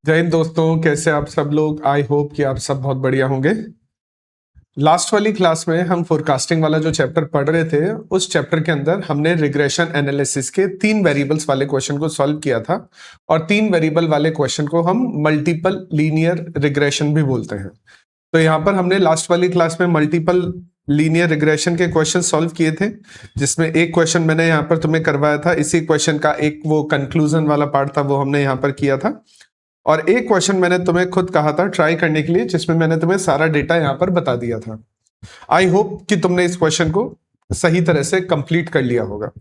जय हिंद दोस्तों, कैसे आप सब लोग। आई होप कि आप सब बहुत बढ़िया होंगे। लास्ट वाली क्लास में हम फोरकास्टिंग वाला जो चैप्टर पढ़ रहे थे, उस चैप्टर के अंदर हमने रिग्रेशन एनालिसिस के 3 वेरिएबल्स वाले क्वेश्चन को सॉल्व किया था और 3 वेरिएबल वाले क्वेश्चन को हम मल्टीपल लीनियर रिग्रेशन भी बोलते हैं। तो यहाँ पर हमने लास्ट वाली क्लास में मल्टीपल लीनियर रिग्रेशन के क्वेश्चन सॉल्व किए थे, जिसमें एक क्वेश्चन मैंने यहाँ पर तुम्हें करवाया था। इसी क्वेश्चन का एक वो कंक्लूजन वाला पार्ट था, वो हमने यहाँ पर किया था। और एक क्वेश्चन मैंने तुम्हें खुद कहा था ट्राई करने के लिए, जिसमें मैंने तुम्हें सारा डेटा यहाँ पर बता दिया था। आई होप कि तुमने इस क्वेश्चन को सही तरह से कंप्लीट कर लिया होगा।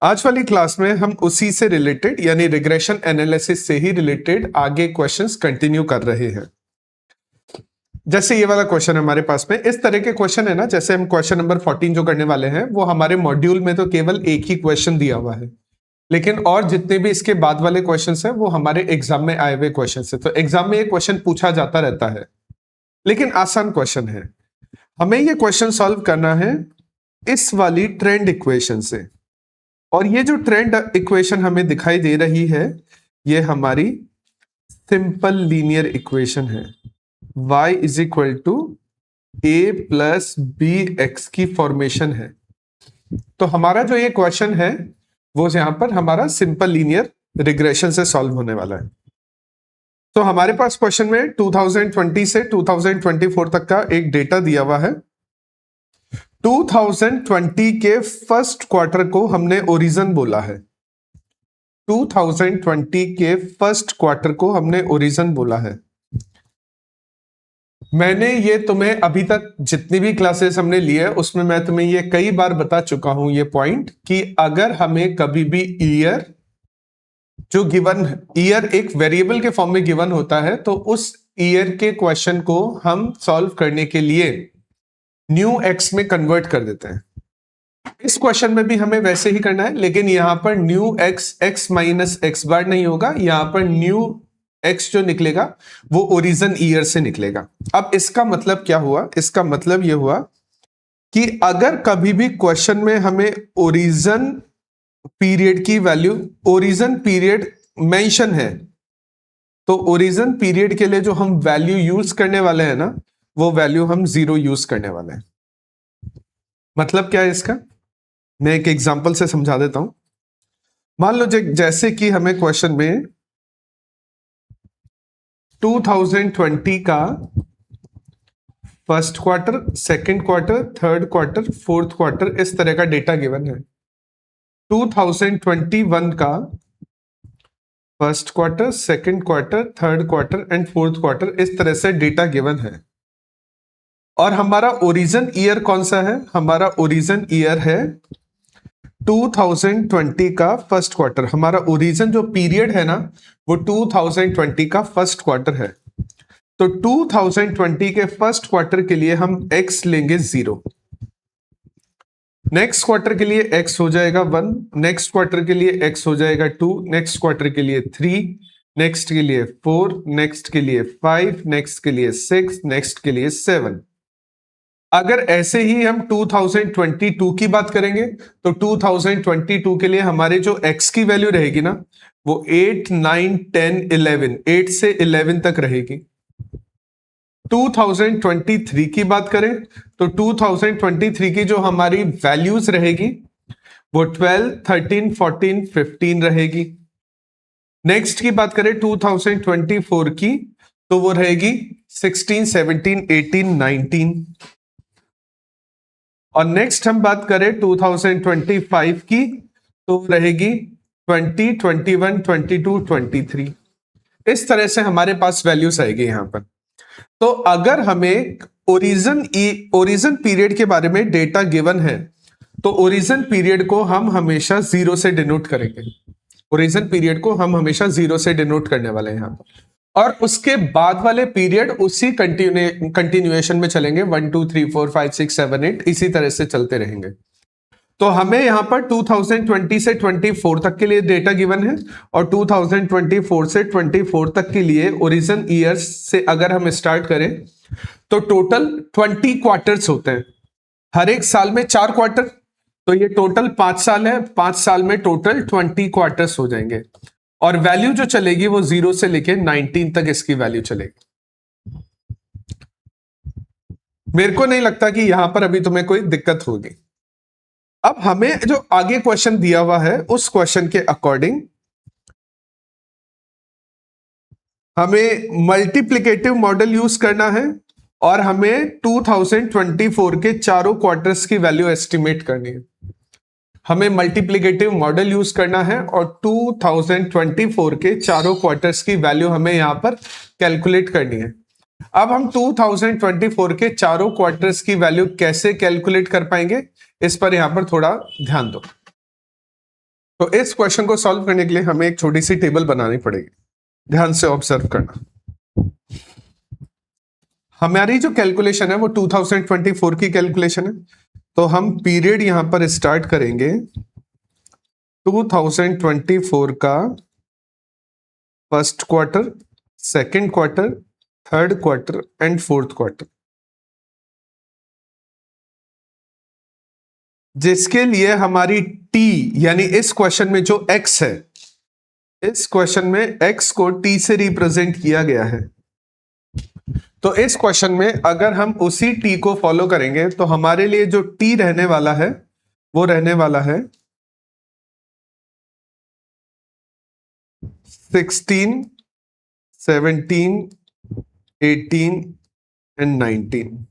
आज वाली क्लास में हम उसी से रिलेटेड यानी रिग्रेशन एनालिसिस से ही रिलेटेड आगे क्वेश्चंस कंटिन्यू कर रहे हैं। जैसे ये वाला क्वेश्चन है हमारे पास में, इस तरह के क्वेश्चन है ना, जैसे हम क्वेश्चन नंबर 14 जो करने वाले हैं, वो हमारे मॉड्यूल में तो केवल एक ही क्वेश्चन दिया हुआ है, लेकिन और जितने भी इसके बाद वाले क्वेश्चंस हैं वो हमारे एग्जाम में आए हुए क्वेश्चंस हैं। तो एग्जाम में ये क्वेश्चन पूछा जाता रहता है, लेकिन आसान क्वेश्चन है। हमें ये क्वेश्चन सॉल्व करना है इस वाली ट्रेंड इक्वेशन से, और ये जो ट्रेंड इक्वेशन हमें दिखाई दे रही है, ये हमारी सिंपल लीनियर इक्वेशन है। y is equal to a plus b x की फॉर्मेशन है। तो हमारा जो ये क्वेश्चन है वो यहां पर हमारा सिंपल लीनियर रिग्रेशन से सॉल्व होने वाला है। तो हमारे पास क्वेश्चन में 2020 से 2024 तक का एक डेटा दिया हुआ है। 2020 के फर्स्ट क्वार्टर को हमने ओरिजिन बोला है। 2020 के फर्स्ट क्वार्टर को हमने ओरिजिन बोला है। मैंने ये तुम्हें अभी तक जितनी भी क्लासेस हमने ली है उसमें मैं तुम्हें ये कई बार बता चुका हूं ये पॉइंट, कि अगर हमें कभी भी ईयर जो गिवन ईयर एक वेरिएबल के फॉर्म में गिवन होता है, तो उस ईयर के क्वेश्चन को हम सॉल्व करने के लिए न्यू एक्स में कन्वर्ट कर देते हैं। इस क्वेश्चन में भी हमें वैसे ही करना है, लेकिन यहां पर new X X minus X bar नहीं होगा। यहां पर न्यू एक्स जो निकलेगा वो ओरिजिन ईयर से निकलेगा। अब इसका मतलब क्या हुआ? इसका मतलब यह हुआ कि अगर कभी भी क्वेश्चन में हमें ओरिजिन पीरियड की वैल्यू, ओरिजिन पीरियड मेंशन है, तो ओरिजिन पीरियड के लिए जो हम वैल्यू यूज करने वाले हैं ना, वो वैल्यू हम 0 यूज करने वाले हैं। मतलब क्या है इसका? मैं एक एग्जांपल से समझा देता हूं। मान लो जैसे कि हमें क्वेश्चन में 2020 का first quarter, second quarter, third quarter, fourth quarter, इस तरह का डेटा गिवन है। 2021 का first quarter, second quarter, third quarter and fourth quarter, इस तरह से डेटा गिवन है। और हमारा ओरिजिन ईयर कौन सा है? हमारा ओरिजिन ईयर है 2020 का फर्स्ट क्वार्टर। हमारा ओरिजिन जो पीरियड है ना, वो 2020 का फर्स्ट क्वार्टर है। तो 2020 के फर्स्ट क्वार्टर के लिए हम x लेंगे 0, नेक्स्ट क्वार्टर के लिए x हो जाएगा 1, नेक्स्ट क्वार्टर के लिए x हो जाएगा 2, नेक्स्ट क्वार्टर के लिए 3, नेक्स्ट के लिए 4, नेक्स्ट के लिए 5, नेक्स्ट के लिए 6, नेक्स्ट के लिए 7। अगर ऐसे ही हम 2022 की बात करेंगे, तो 2022 के लिए हमारे जो x की वैल्यू रहेगी ना, वो 8, 9, 10, 11, 8 से 11 तक रहेगी। 2023 की बात करें तो 2023 की जो हमारी वैल्यूज रहेगी वो 12, 13, 14, 15 रहेगी। नेक्स्ट की बात करें 2024 की, तो वो रहेगी 16, 17, 18, 19। और नेक्स्ट हम बात करें 2025 की, तो रहेगी 20, 21, 22, 23। इस तरह से हमारे पास वैल्यूज आएगी यहां पर। तो अगर हमें ओरिजिन पीरियड के बारे में डेटा गिवन है, तो ओरिजिन पीरियड को हम हमेशा 0 से डिनोट करेंगे। ओरिजिन पीरियड को हम हमेशा 0 से डिनोट करने वाले हैं यहां पर। और उसके बाद वाले पीरियड उसी कंटिन्यूएशन में चलेंगे, 1, 2, 3, 4, 5, 6, 7, 8, इसी तरह से चलते रहेंगे। तो हमें यहां पर 2020 से 24 तक के लिए डेटा गिवन है, और 2024 से 24 तक के लिए ओरिजिन ईयर्स से अगर हम स्टार्ट करें, तो टोटल 20 क्वार्टर्स होते हैं। हर एक साल में 4 क्वार्टर, तो ये टोटल 5 साल है। 5 साल में टोटल 20 क्वार्टर्स हो जाएंगे। और वैल्यू जो चलेगी वो 0 से लेके 19 तक इसकी वैल्यू चलेगी। मेरे को नहीं लगता कि यहां पर अभी तुम्हें कोई दिक्कत होगी। अब हमें जो आगे क्वेश्चन दिया हुआ है उस क्वेश्चन के अकॉर्डिंग हमें मल्टीप्लिकेटिव मॉडल यूज करना है और हमें 2024 के चारों क्वार्टर्स की वैल्यू एस्टिमेट करनी है। हमें मल्टीप्लिकेटिव मॉडल यूज करना है और 2024 के चारों क्वार्टर्स की वैल्यू हमें यहां पर कैलकुलेट करनी है। अब हम 2024 के चारों क्वार्टर्स की वैल्यू कैसे कैलकुलेट कर पाएंगे, इस पर यहां पर थोड़ा ध्यान दो। तो इस क्वेश्चन को सॉल्व करने के लिए हमें एक छोटी सी टेबल बनानी पड़ेगी। ध्यान से ऑब्जर्व करना। हमारी जो कैलकुलेशन है वो 2024 की कैलकुलेशन है, तो हम पीरियड यहां पर स्टार्ट करेंगे 2024 का first quarter, second quarter, third quarter and fourth quarter, जिसके लिए हमारी टी यानी इस क्वेश्चन में जो एक्स है, इस क्वेश्चन में एक्स को टी से रिप्रेजेंट किया गया है। तो इस क्वेश्चन में अगर हम उसी टी को फॉलो करेंगे तो हमारे लिए जो टी रहने वाला है वो रहने वाला है 16, 17, 18 एंड 19।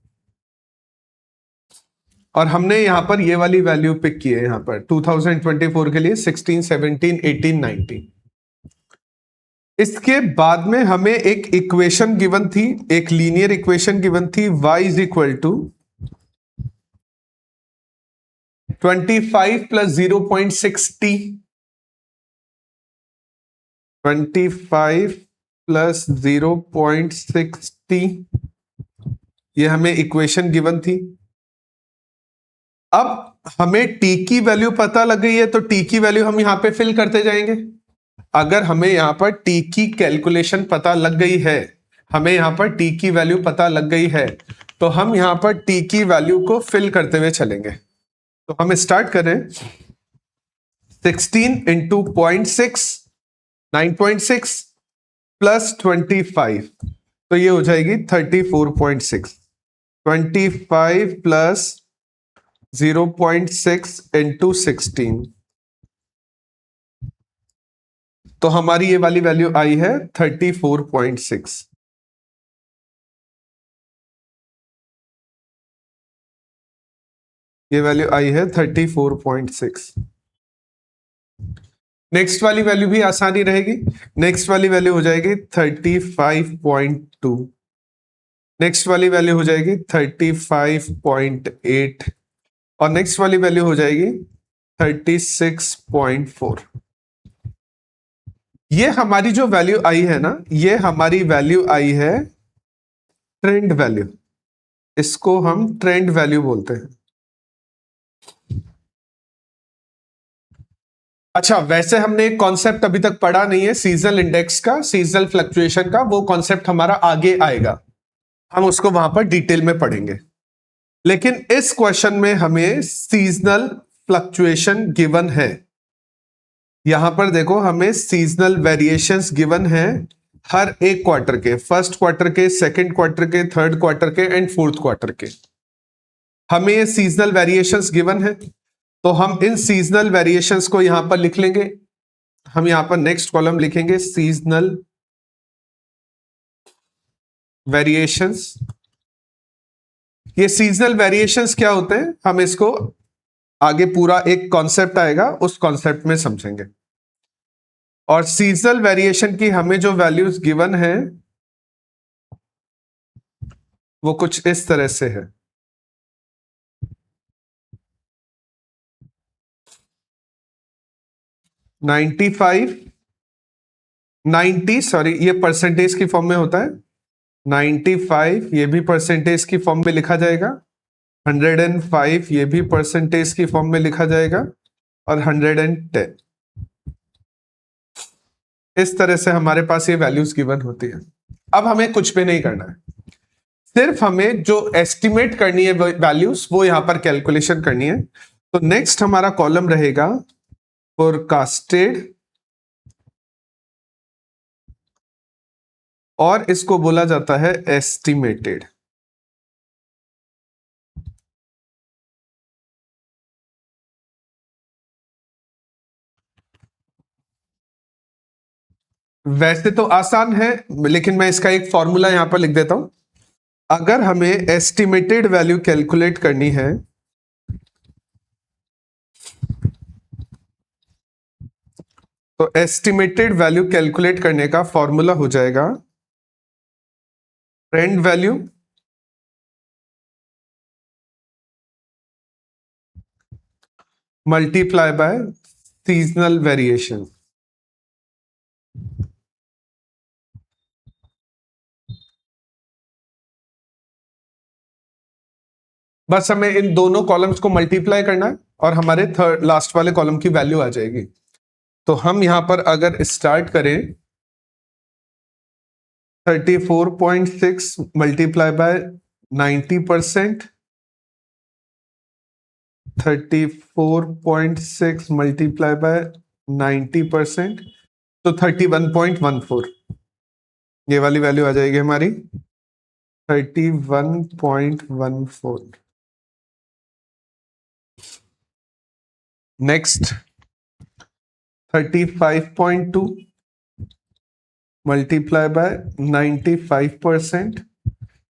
और हमने यहां पर ये वाली वैल्यू पिक की है यहां पर 2024 के लिए 16, 17, 18, 19। इसके बाद में हमें एक इक्वेशन गिवन थी, एक लीनियर इक्वेशन गिवन थी, y is equal to 25 plus 0.6t, 25 plus 0.6t, ये हमें इक्वेशन गिवन थी। अब हमें t की वैल्यू पता लग गई है, तो t की वैल्यू हम यहां पे फिल करते जाएंगे। अगर हमें यहां पर t की कैलकुलेशन पता लग गई है, हमें यहां पर t की वैल्यू पता लग गई है, तो हम यहां पर t की वैल्यू को फिल करते हुए चलेंगे। तो हम स्टार्ट करें 16 इंटू 0.6, 9.6 प्लस 25, तो ये हो जाएगी 34.6। 25 प्लस 0.6 इंटू 16, तो हमारी ये वाली वैल्यू आई है 34.6। ये वैल्यू आई है 34.6। नेक्स्ट वाली वैल्यू भी आसानी रहेगी। नेक्स्ट वाली वैल्यू हो जाएगी 35.2, नेक्स्ट वाली वैल्यू हो जाएगी 35.8 और नेक्स्ट वाली वैल्यू हो जाएगी 36.4। ये हमारी जो वैल्यू आई है ना, ये हमारी वैल्यू आई है ट्रेंड वैल्यू। इसको हम ट्रेंड वैल्यू बोलते हैं। अच्छा, वैसे हमने एक कॉन्सेप्ट अभी तक पढ़ा नहीं है सीजनल इंडेक्स का, सीजनल फ्लक्चुएशन का। वो कॉन्सेप्ट हमारा आगे आएगा, हम उसको वहां पर डिटेल में पढ़ेंगे। लेकिन इस क्वेश्चन में हमें सीजनल फ्लक्चुएशन गिवन है। यहां पर देखो, हमें सीजनल वेरिएशंस गिवन है हर एक क्वार्टर के, फर्स्ट क्वार्टर के, सेकंड क्वार्टर के, थर्ड क्वार्टर के एंड फोर्थ क्वार्टर के। हमें ये सीजनल वेरिएशंस गिवन है, तो हम इन सीजनल वेरिएशंस को यहां पर लिख लेंगे। हम यहां पर नेक्स्ट कॉलम लिखेंगे सीजनल वेरिएशंस। ये सीजनल वेरिएशंस क्या होते हैं, हम इसको आगे पूरा एक कॉन्सेप्ट आएगा, उस कॉन्सेप्ट में समझेंगे। और सीजनल वेरिएशन की हमें जो वैल्यूज गिवन है वो कुछ इस तरह से है। ये परसेंटेज की फॉर्म में होता है। 95 ये भी परसेंटेज की फॉर्म में लिखा जाएगा, 105 ये भी परसेंटेज की फॉर्म में लिखा जाएगा, और 110। इस तरह से हमारे पास ये वैल्यूज गिवन होती है। अब हमें कुछ भी नहीं करना है, सिर्फ हमें जो एस्टिमेट करनी है वैल्यूज वो यहां पर कैलकुलेशन करनी है। तो नेक्स्ट हमारा कॉलम रहेगा फोरकास्टेड और इसको बोला जाता है एस्टिमेटेड। वैसे तो आसान है, लेकिन मैं इसका एक फॉर्मूला यहां पर लिख देता हूं। अगर हमें एस्टिमेटेड वैल्यू कैलकुलेट करनी है तो एस्टिमेटेड वैल्यू कैलकुलेट करने का फॉर्मूला हो जाएगा trend value multiply by seasonal variation. बस हमें इन दोनों कॉलम्स को मल्टीप्लाई करना है और हमारे थर्ड लास्ट वाले कॉलम की वैल्यू आ जाएगी। तो हम यहां पर अगर स्टार्ट करें 34.6 मल्टीप्लाई बाय 90%, 34.6 मल्टीप्लाई बाय 90%, तो 31.14 ये वाली वैल्यू आ जाएगी हमारी 31.14। Next 35.2 multiply by 95%,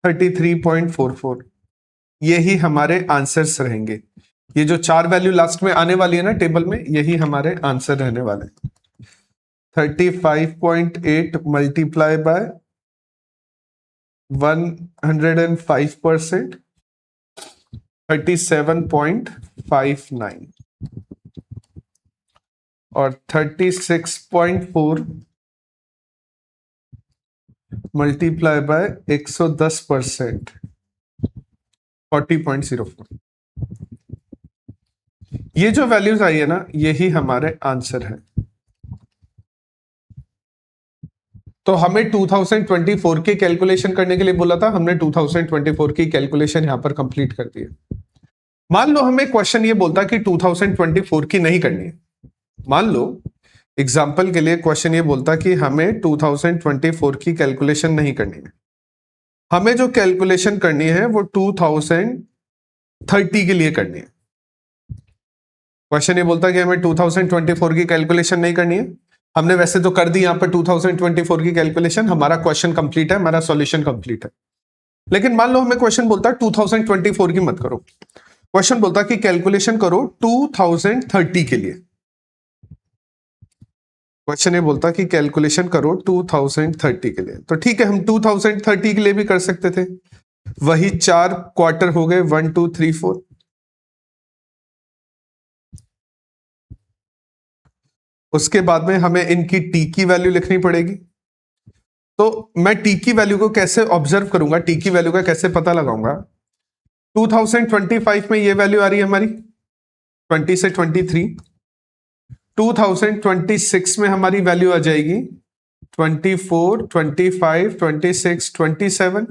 33.44। यही हमारे आंसर्स रहेंगे। ये जो चार वैल्यू लास्ट में आने वाली है ना टेबल में, यही हमारे आंसर रहने वाले। 35.8 मल्टीप्लाई बाय 105%, 37.59 और 36.4 मल्टीप्लाई बाय 110%, 40.04। ये जो वैल्यूज आई है ना, यही हमारे आंसर है। तो हमें 2024 की कैलकुलेशन करने के लिए बोला था, हमने 2024 की कैलकुलेशन यहां पर कंप्लीट कर दी है। मान लो हमें क्वेश्चन ये बोलता कि 2024 की नहीं करनी है। मान लो एग्जाम्पल के लिए क्वेश्चन ये बोलता कि हमें 2024 की कैलकुलेशन नहीं करनी है, हमें जो कैलकुलेशन करनी है वो 2030 के लिए करनी है। क्वेश्चन ये बोलता कि हमें 2024 की कैलकुलेशन नहीं करनी है, हमने वैसे तो कर दी यहां पर 2024 की कैलकुलेशन, हमारा क्वेश्चन कंप्लीट है, हमारा सॉल्यूशन कंप्लीट है। लेकिन मान लो हमें क्वेश्चन बोलता है 2024 की मत करो, क्वेश्चन बोलता कि कैलकुलेशन करो 2030 के लिए। क्वेश्चन ये बोलता कि कैलकुलेशन करो 2030 के लिए, तो ठीक है हम 2030 के लिए भी कर सकते थे। वही चार क्वार्टर हो गए 1 2 3 4। उसके बाद में हमें इनकी टी की वैल्यू लिखनी पड़ेगी। तो मैं टी की वैल्यू को कैसे ऑब्जर्व करूंगा, टी की वैल्यू का कैसे पता लगाऊंगा। 2025 में ये वैल्यू आ रही है हमारी 20 से 23। 2026 में हमारी वैल्यू आ जाएगी 24 25 26 27।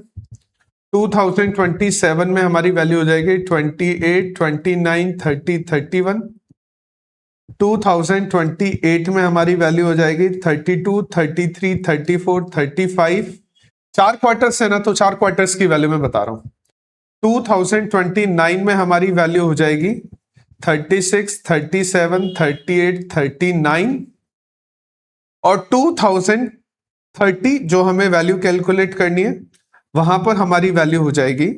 2027 में हमारी वैल्यू हो जाएगी 28 29 30 31। 2028 में हमारी वैल्यू हो जाएगी 32 33 34 35। चार क्वार्टर्स है ना, तो चार क्वार्टर्स की वैल्यू मैं बता रहा हूं। 2029 में हमारी वैल्यू हो जाएगी 36 37 38 39। और 2030 जो हमें वैल्यू कैलकुलेट करनी है, वहां पर हमारी वैल्यू हो जाएगी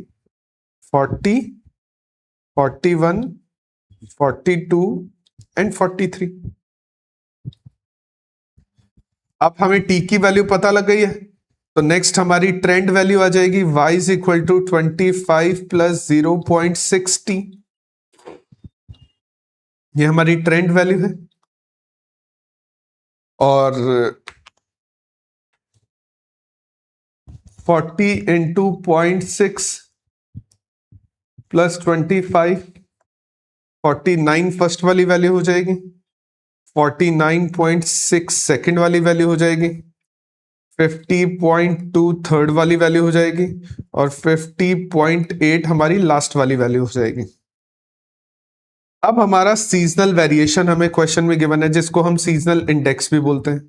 40 41 42 एंड 43। अब हमें टी की वैल्यू पता लग गई है, तो नेक्स्ट हमारी ट्रेंड वैल्यू आ जाएगी y is equal to 25 plus 0.60। ये हमारी ट्रेंड वैल्यू है। और 40 इंटू 0.6 प्लस 25, 49 फर्स्ट वाली वैल्यू हो जाएगी, 49.6 सेकंड वाली वैल्यू हो जाएगी, 50.2 थर्ड वाली वैल्यू हो जाएगी और 50.8 हमारी लास्ट वाली वैल्यू हो जाएगी। अब हमारा सीजनल वेरिएशन हमें क्वेश्चन में गिवन है, जिसको हम सीजनल इंडेक्स भी बोलते हैं।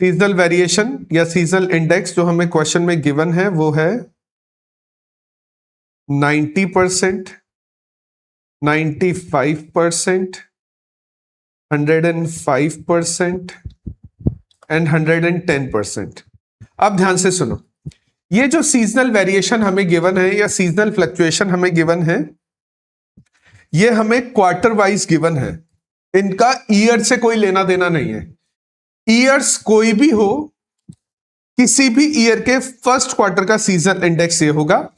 सीजनल वेरिएशन या सीजनल इंडेक्स जो हमें क्वेश्चन में गिवन है वो है 90%, 95%, 105% एंड 110%। अब ध्यान से सुनो, ये जो सीजनल वेरिएशन हमें गिवन है या सीजनल फ्लक्चुएशन हमें गिवन है, ये हमें क्वार्टर वाइज गिवन है। इनका ईयर से कोई लेना देना नहीं है। ईयर्स कोई भी हो, किसी भी ईयर के फर्स्ट क्वार्टर का सीजनल इंडेक्स ये होगा,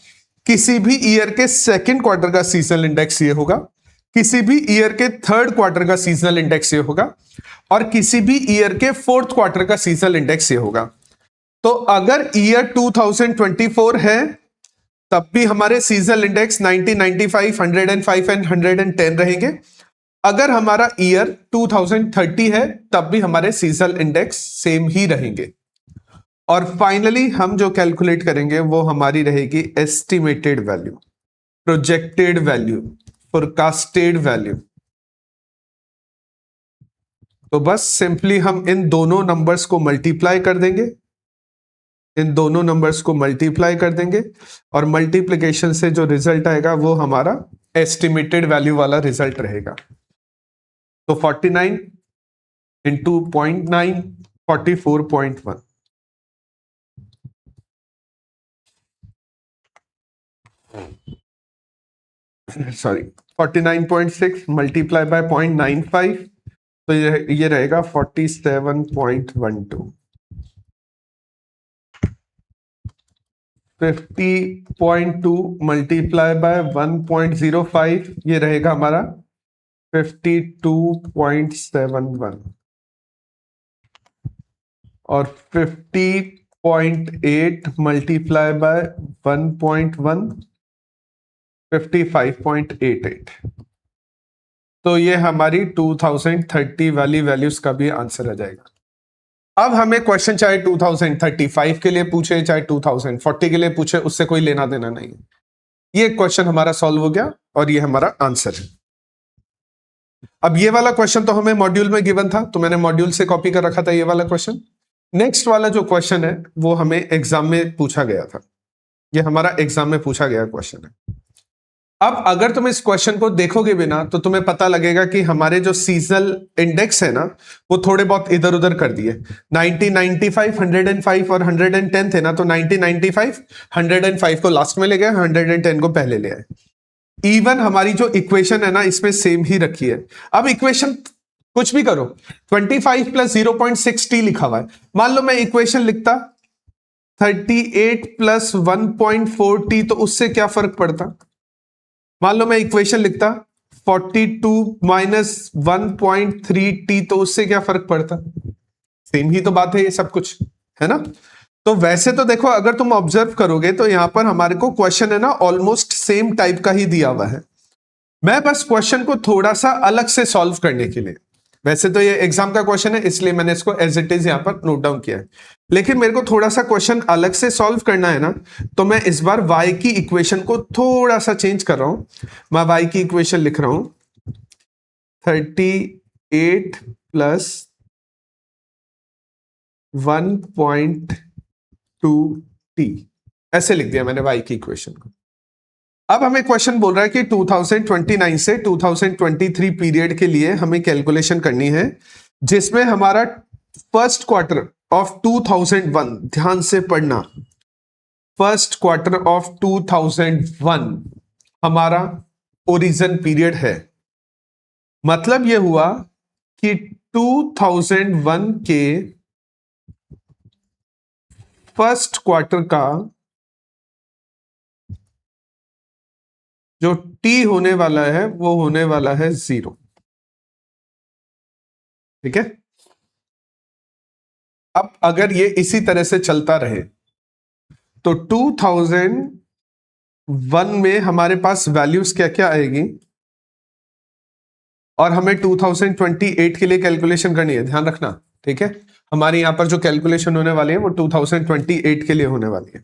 किसी भी ईयर के सेकंड क्वार्टर का सीजनल इंडेक्स ये होगा, किसी भी ईयर के थर्ड क्वार्टर का सीजनल इंडेक्स ये होगा, और किसी भी ईयर के फोर्थ क्वार्टर का सीजनल इंडेक्स ये होगा। तो अगर ईयर 2024 है तब भी हमारे सीजनल इंडेक्स 90, 95, 105 एंड 110 रहेंगे। अगर हमारा ईयर 2030 है तब भी हमारे सीजनल इंडेक्स सेम ही रहेंगे। और फाइनली हम जो कैलकुलेट करेंगे वो हमारी रहेगी estimated value, projected value, forecasted value. तो बस सिंपली हम इन दोनों नंबर्स को मल्टीप्लाई कर देंगे, इन दोनों नंबर्स को मल्टीप्लाई कर देंगे, और मल्टीप्लिकेशन से जो रिजल्ट आएगा वो हमारा एस्टिमेटेड वैल्यू वाला रिजल्ट रहेगा। तो 49 इंटू 0.9, 44.1। सॉरी, 49.6 मल्टीप्लाई बाय 0.95, तो ये रहेगा 47.12। 50.2 मल्टीप्लाई बाय 1.05, ये रहेगा हमारा 52.71। और 50.8 मल्टीप्लाई बाय 1.1, 55.88। तो ये हमारी 2030 वाली वैल्यूज का भी आंसर आ जाएगा। अब हमें क्वेश्चन चाहे 2035 के लिए पूछे चाहे 2040 के लिए पूछे, उससे कोई लेना देना नहीं है। ये क्वेश्चन हमारा सॉल्व हो गया और ये हमारा आंसर है। अब ये वाला क्वेश्चन तो हमें मॉड्यूल में गिवन था, तो मैंने मॉड्यूल से कॉपी कर रखा था ये वाला क्वेश्चन। नेक्स्ट वाला जो क्वेश्चन है वो हमें एग्जाम में पूछा गया था, ये हमारा एग्जाम में पूछा गया क्वेश्चन है। अब अगर तुम इस क्वेश्चन को देखोगे भी ना तो तुम्हें पता लगेगा कि हमारे जो सीजनल इंडेक्स है ना वो थोड़े बहुत इधर उधर कर दिए। 90, 95, 105 और 110 थे ना, तो 90, 95, 105 को लास्ट में ले गए, 110 को पहले ले आए। इवन हमारी जो इक्वेशन है ना इसमें सेम ही रखी है। अब इक्वेशन कुछ भी करो, 25 प्लस 0.6t लिखा हुआ है। मान लो मैं इक्वेशन लिखता 38 प्लस 1.4t, तो उससे क्या फर्क पड़ता। मान लो मैं इक्वेशन लिखता 42 माइनस 1.3t, तो उससे क्या फर्क पड़ता। सेम ही तो बात है, ये सब कुछ है ना। तो वैसे तो देखो, अगर तुम ऑब्जर्व करोगे तो यहां पर हमारे को क्वेश्चन है ना ऑलमोस्ट सेम टाइप का ही दिया हुआ है। मैं बस क्वेश्चन को थोड़ा सा अलग से सॉल्व करने के लिए, वैसे तो ये एग्जाम का क्वेश्चन है इसलिए मैंने इसको एज इट इज यहां पर नोट डाउन किया है, लेकिन मेरे को थोड़ा सा क्वेश्चन अलग से सॉल्व करना है ना, तो मैं इस बार y की इक्वेशन को थोड़ा सा चेंज कर रहा हूं। मैं y की इक्वेशन लिख रहा हूं 38 प्लस 1.2t, ऐसे लिख दिया मैंने y की इक्वेशन को। अब हमें क्वेश्चन बोल रहा है कि 2029 से 2023 पीरियड के लिए हमें कैलकुलेशन करनी है, जिसमें हमारा फर्स्ट क्वार्टर ऑफ 2001, ध्यान से पढ़ना, फर्स्ट क्वार्टर ऑफ 2001 हमारा ओरिजिन पीरियड है। मतलब यह हुआ कि 2001 के फर्स्ट क्वार्टर का जो t होने वाला है वो होने वाला है 0। ठीक है। अब अगर ये इसी तरह से चलता रहे तो 2001 में हमारे पास वैल्यूज क्या क्या आएगी, और हमें 2028 के लिए कैलकुलेशन करनी है, ध्यान रखना। ठीक है, हमारे यहां पर जो कैलकुलेशन होने वाली है वो 2028 के लिए होने वाली है।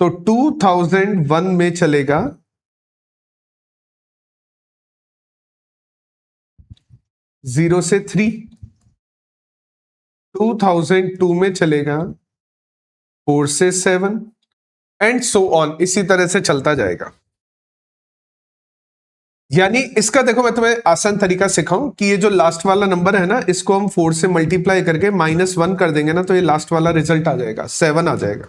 तो 2001 में चलेगा 0 से 3, 2002 में चलेगा 4 से 7 एंड सो ऑन, इसी तरह से चलता जाएगा। यानी इसका देखो मैं तुम्हें आसान तरीका सिखाऊं कि ये जो लास्ट वाला नंबर है ना, इसको हम 4 से मल्टीप्लाई करके -1 कर देंगे ना, तो ये लास्ट वाला रिजल्ट आ जाएगा, 7 आ जाएगा।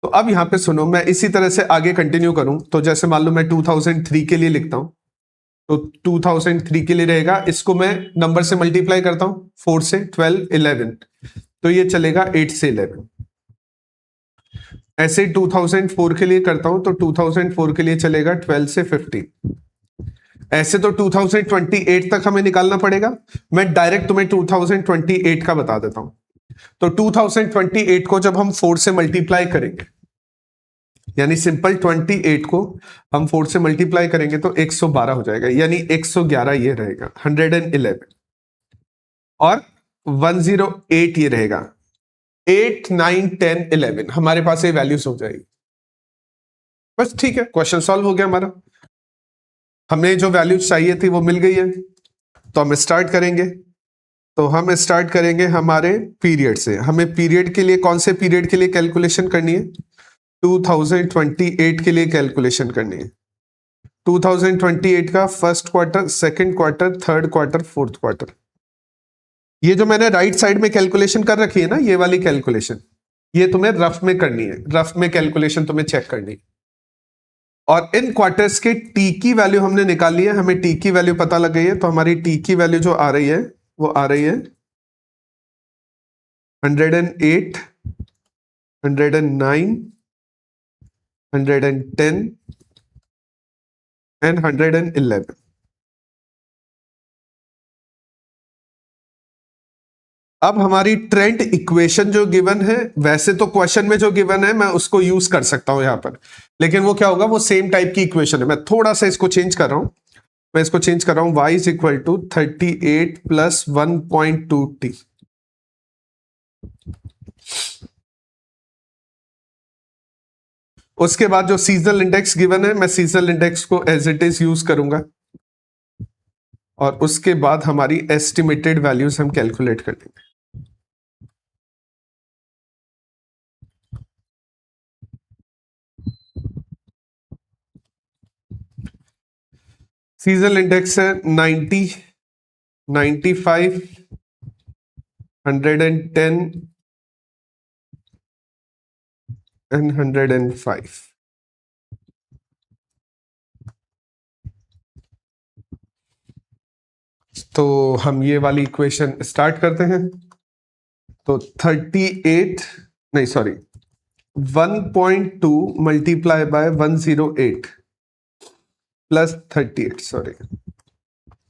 तो अब यहां पे सुनो, मैं इसी तरह से आगे कंटिन्यू करूं तो जैसे मान लो मैं 2003 के लिए लिखता हूं, तो 2003 के लिए रहेगा, इसको मैं नंबर से मल्टीप्लाई करता हूं 4 से 12 11, तो ये चलेगा 8 से 11। ऐसे 2004 के लिए करता हूं तो 2004 के लिए चलेगा 12 से 15। ऐसे तो 2028 तक हमें निकालना पड़ेगा, मैं डायरेक्ट तुम्हें 2028 का बता देता हूं। तो 2028 को जब हम 4 से मल्टीप्लाई करेंगे, यानी सिंपल 28 को हम 4 से मल्टीप्लाई करेंगे तो 112 हो जाएगा, यानी 111 ये रहेगा, 111 और 108 ये रहेगा, 8 9 10 11 हमारे पास ये वैल्यूज हो जाएगी। बस ठीक है, क्वेश्चन सॉल्व हो गया हमारा, हमें जो वैल्यूज चाहिए थी वो मिल गई है। तो हम स्टार्ट करेंगे, तो हम स्टार्ट करेंगे हमारे पीरियड से। हमें पीरियड के लिए, कौन से पीरियड के लिए कैलकुलेशन करनी है? 2028 के लिए कैलकुलेशन करनी है। 2028 का first quarter, second quarter, third quarter, fourth quarter. ये जो मैंने राइट साइड में कैलकुलेशन कर रखी है ना, ये वाली कैलकुलेशन, ये तुम्हें रफ में करनी है, रफ में कैलकुलेशन तुम्हें चेक करनी है। और इन क्वार्टर्स के टी की वैल्यू हमने निकाली है, हमें टी की वैल्यू पता लग गई है, तो हमारी टी की वैल्यू जो आ रही है वो आ रही है 108, 109, 110 एंड 111। अब हमारी ट्रेंड इक्वेशन जो गिवन है, वैसे तो क्वेश्चन में जो गिवन है मैं उसको यूज कर सकता हूं यहां पर, लेकिन वो क्या होगा, वो सेम टाइप की इक्वेशन है, मैं थोड़ा सा इसको चेंज कर रहा हूं। मैं इसको चेंज कर रहा हूं, y is equal to 38 plus 1.2t। उसके बाद जो सीजनल इंडेक्स गिवन है, मैं सीजनल इंडेक्स को एज इट इज यूज करूंगा, और उसके बाद हमारी एस्टिमेटेड वैल्यूज हम कैलकुलेट कर लेंगे। सीजनल इंडेक्स है 90, 95, 110 एंड 105। तो हम ये वाली इक्वेशन स्टार्ट करते हैं। तो 38, नहीं sorry, 1.2 multiply by 108 plus 38, sorry,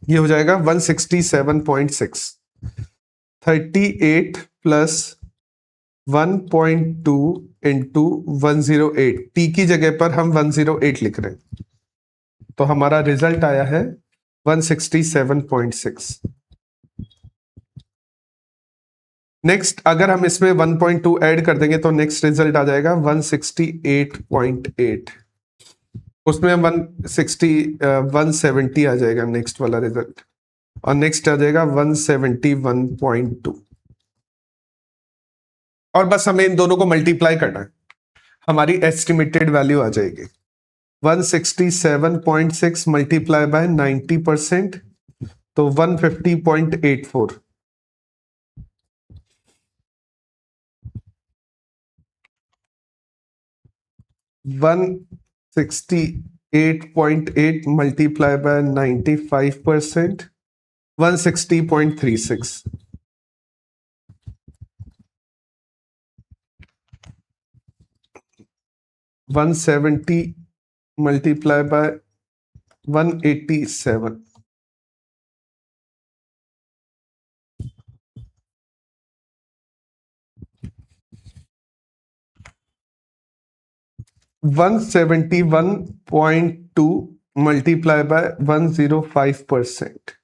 ये हो जाएगा 167.6। 38 प्लस 1.2 इंटू 108, टी की जगह पर हम 108 लिख रहे हैं, तो हमारा रिजल्ट आया है 167.6। नेक्स्ट अगर हम इसमें 1.2 ऐड कर देंगे तो नेक्स्ट रिजल्ट आ जाएगा 168.8। उसमें 170 आ जाएगा नेक्स्ट वाला रिजल्ट, और नेक्स्ट आ जाएगा 171.2। और बस हमें इन दोनों को मल्टीप्लाई करना है, हमारी एस्टिमेटेड वैल्यू आ जाएगी 167.6 मल्टीप्लाई बाय 90%, तो 150.84। 168.8 multiplied by 95%, 160.36। One 170 multiplied by 187, 171.2 multiplied by 105%,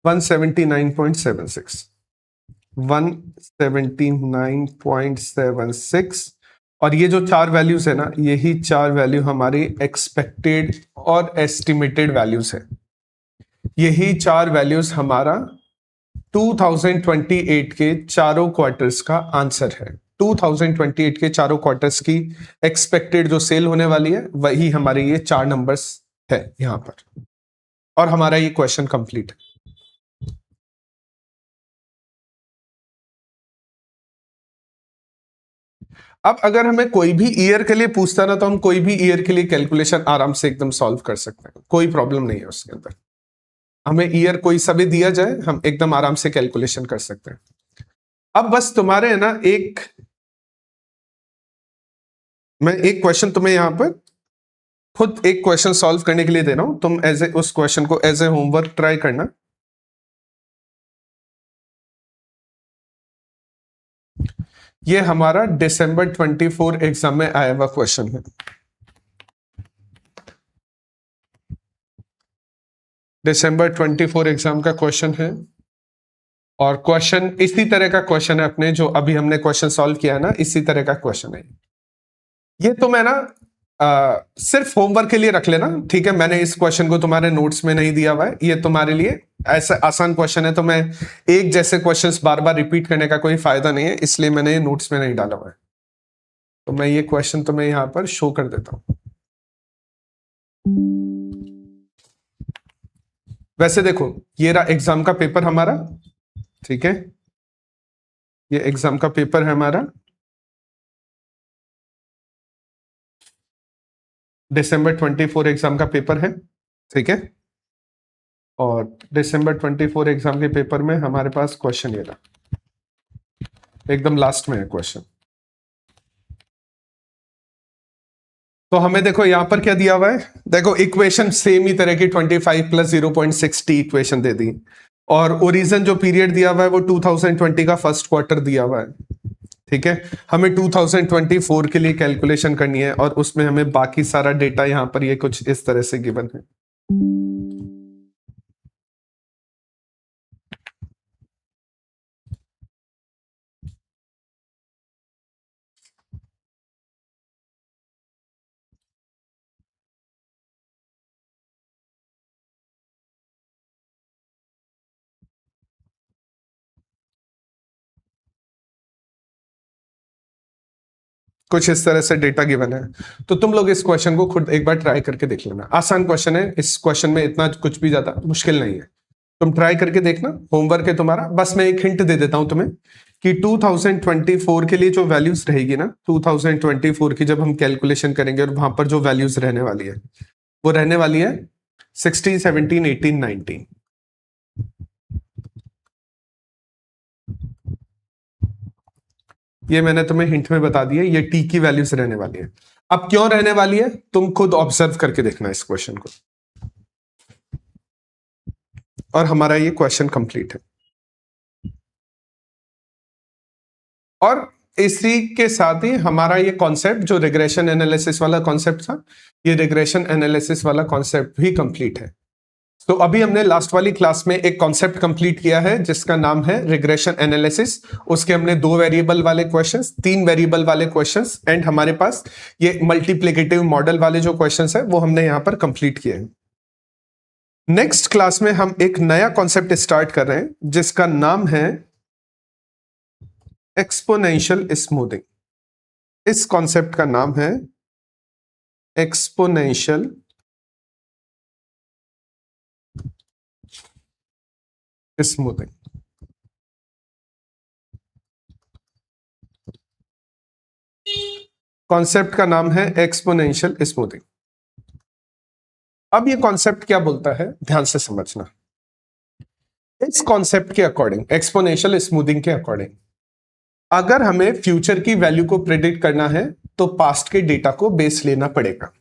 179.76, 179.76 और ये जो चार वैल्यूज है ना, यही चार वैल्यू हमारी एक्सपेक्टेड और एस्टिमेटेड वैल्यूज है। यही चार वैल्यूज हमारा 2028 के चारों क्वार्टर्स का आंसर है। 2028 के चारों क्वार्टर्स की एक्सपेक्टेड जो सेल होने वाली है, वही हमारे ये चार नंबर्स है यहां पर, और हमारा ये क्वेश्चन कंप्लीट है। अब अगर हमें कोई भी ईयर के लिए पूछता ना, तो हम कोई भी ईयर के लिए कैलकुलेशन आराम से एकदम सॉल्व कर सकते हैं, कोई प्रॉब्लम नहीं है उसके अंदर। हमें ईयर कोई सा भी दिया जाए, हम एकदम आराम से कैलकुलेशन कर सकते हैं। अब बस तुम्हारे है ना, मैं एक क्वेश्चन तुम्हें यहां पर खुद एक क्वेश्चन सॉल्व करने के लिए दे रहा हूं, तुम उस क्वेश्चन को एज ए होमवर्क ट्राई करना। ये हमारा दिसंबर 24 एग्जाम में आया हुआ क्वेश्चन है। दिसंबर 24 एग्जाम का क्वेश्चन है, और क्वेश्चन इसी तरह का क्वेश्चन है अपने जो अभी हमने क्वेश्चन सॉल्व किया है ना, इसी तरह का क्वेश्चन है ये। तो मैं ना सिर्फ होमवर्क के लिए रख लेना, ठीक है। मैंने इस क्वेश्चन को तुम्हारे नोट्स में नहीं दिया हुआ है, ये तुम्हारे लिए ऐसा आसान क्वेश्चन है, तो मैं एक जैसे क्वेश्चंस बार बार रिपीट करने का कोई फायदा नहीं है, इसलिए मैंने ये नोट्स में नहीं डाला हुआ है। तो मैं ये क्वेश्चन तुम्हें यहां पर शो कर देता हूं। वैसे देखो, ये रहा एग्जाम का पेपर हमारा, ठीक है। ये एग्जाम का पेपर है हमारा, दिसंबर 24 एग्जाम का पेपर है, ठीक है। और दिसंबर 24 एग्जाम के पेपर में हमारे पास क्वेश्चन ये रहा, एकदम लास्ट में है क्वेश्चन। तो हमें देखो यहां पर क्या दिया हुआ है, देखो इक्वेशन सेम ही तरह की 25 प्लस 0.60 इक्वेशन दे दी, और ओरिजिन जो पीरियड दिया हुआ है वो 2020 का फर्स्ट क्वार्टर दिया हुआ है, ठीक है। हमें 2024 के लिए कैलकुलेशन करनी है, और उसमें हमें बाकी सारा डेटा यहां पर ये कुछ इस तरह से गिवन है। कुछ इस तरह से डेटा गिवन है, तो तुम लोग इस क्वेश्चन को खुद एक बार ट्राई करके देख लेना। आसान क्वेश्चन है, इस क्वेश्चन में इतना कुछ भी ज्यादा मुश्किल नहीं है, तुम ट्राई करके देखना, होमवर्क है तुम्हारा। बस मैं एक हिंट दे देता हूं तुम्हें कि 2024 के लिए जो वैल्यूज रहेगी ना, 2024 की जब हम कैलकुलेशन करेंगे, और वहां पर जो वैल्यूज रहने वाली है, वो रहने वाली है 16, 17, 18, 19। ये मैंने तुम्हें हिंट में बता दिया, ये टी की वैल्यूज रहने वाली है। अब क्यों रहने वाली है, तुम खुद ऑब्जर्व करके देखना इस क्वेश्चन को, और हमारा ये क्वेश्चन कंप्लीट है। और इसी के साथ ही हमारा ये कॉन्सेप्ट, जो रिग्रेशन एनालिसिस वाला कॉन्सेप्ट था, ये रिग्रेशन एनालिसिस वाला कॉन्सेप्ट भी कंप्लीट है। तो अभी हमने लास्ट वाली क्लास में एक कॉन्सेप्ट कंप्लीट किया है जिसका नाम है रिग्रेशन एनालिसिस। उसके हमने 2 वेरिएबल वाले क्वेश्चंस, 3 वेरिएबल वाले क्वेश्चंस, एंड हमारे पास ये मल्टीप्लिकेटिव मॉडल वाले जो क्वेश्चंस है वो हमने यहां पर कंप्लीट किए हैं। नेक्स्ट क्लास में हम एक नया कॉन्सेप्ट स्टार्ट कर रहे हैं जिसका नाम है एक्सपोनेंशियल स्मूथिंग। इस कॉन्सेप्ट का नाम है एक्सपोनेंशियल स्मूथिंग। कॉन्सेप्ट का नाम है एक्सपोनेंशियल स्मूथिंग। अब ये कॉन्सेप्ट क्या बोलता है, ध्यान से समझना। इस कॉन्सेप्ट के अकॉर्डिंग, एक्सपोनेंशियल स्मूथिंग के अकॉर्डिंग, अगर हमें फ्यूचर की वैल्यू को प्रेडिक्ट करना है तो पास्ट के डेटा को बेस लेना पड़ेगा।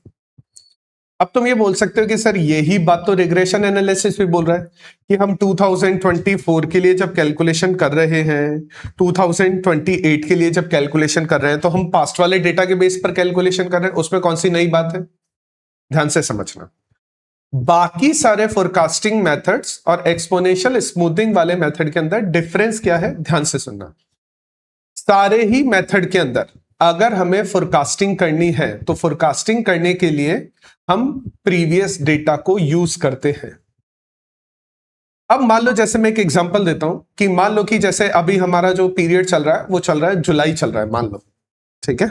अब तुम ये बोल सकते हो कि सर यही बात तो रिग्रेशन एनालिसिस भी बोल रहा है कि हम 2024 के लिए जब कैलकुलेशन कर रहे हैं, 2028 के लिए जब कैलकुलेशन कर रहे हैं, तो हम पास्ट वाले डेटा के बेस पर कैलकुलेशन कर रहे हैं, उसमें कौन सी नई बात है। ध्यान से समझना, बाकी सारे फोरकास्टिंग मेथड्स और एक्सपोनेंशियल स्मूथिंग वाले मेथड के अंदर डिफरेंस क्या है, ध्यान से सुनना। सारे ही मेथड के अंदर अगर हमें फोरकास्टिंग करनी है तो फोरकास्टिंग करने के लिए हम प्रीवियस डेटा को यूज करते हैं। अब मान लो जैसे मैं एक एग्जांपल देता हूं कि मान लो कि जैसे अभी हमारा जो पीरियड चल रहा है वो चल रहा है जुलाई चल रहा है मान लो, ठीक है,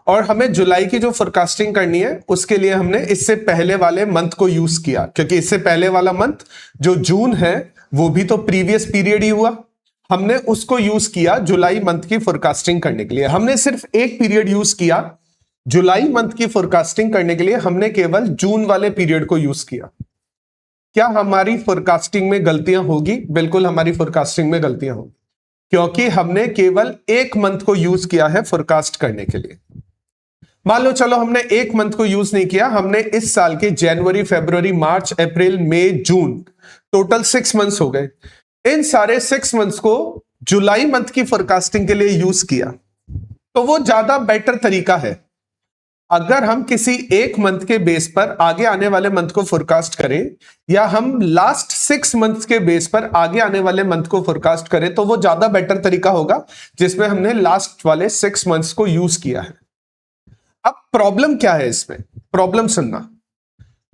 और हमें जुलाई की जो फोरकास्टिंग करनी है उसके लिए हमने इससे पहले वाले मंथ को यूज किया, क्योंकि इससे पहले वाला मंथ जो जून है वो भी तो प्रीवियस पीरियड ही हुआ। हमने उसको यूज किया जुलाई मंथ की फोरकास्टिंग करने के लिए। हमने सिर्फ एक पीरियड यूज किया जुलाई मंथ की फोरकास्टिंग करने के लिए, हमने केवल जून वाले पीरियड को यूज किया। क्या हमारी फोरकास्टिंग में गलतियां होगी? बिल्कुल हमारी फोरकास्टिंग में गलतियां होगी, क्योंकि हमने केवल एक मंथ को यूज किया है फोरकास्ट करने के लिए। मान लो चलो हमने एक मंथ को यूज नहीं किया, हमने इस साल के जनवरी, फरवरी, मार्च, अप्रैल, मई, जून, टोटल 6 मंथ्स हो गए। इन सारे 6 मंथ्स को जुलाई मंथ की फोरकास्टिंग के लिए यूज किया, तो वो ज्यादा बेटर तरीका है। अगर हम किसी एक मंथ के बेस पर आगे आने वाले मंथ को फोरकास्ट करें, या हम लास्ट 6 मंथ्स के बेस पर आगे आने वाले मंथ को फोरकास्ट करें, तो वो ज्यादा बेटर तरीका होगा जिसमें हमने लास्ट वाले 6 मंथ्स को यूज किया है। अब प्रॉब्लम क्या है इसमें? प्रॉब्लम सुनना,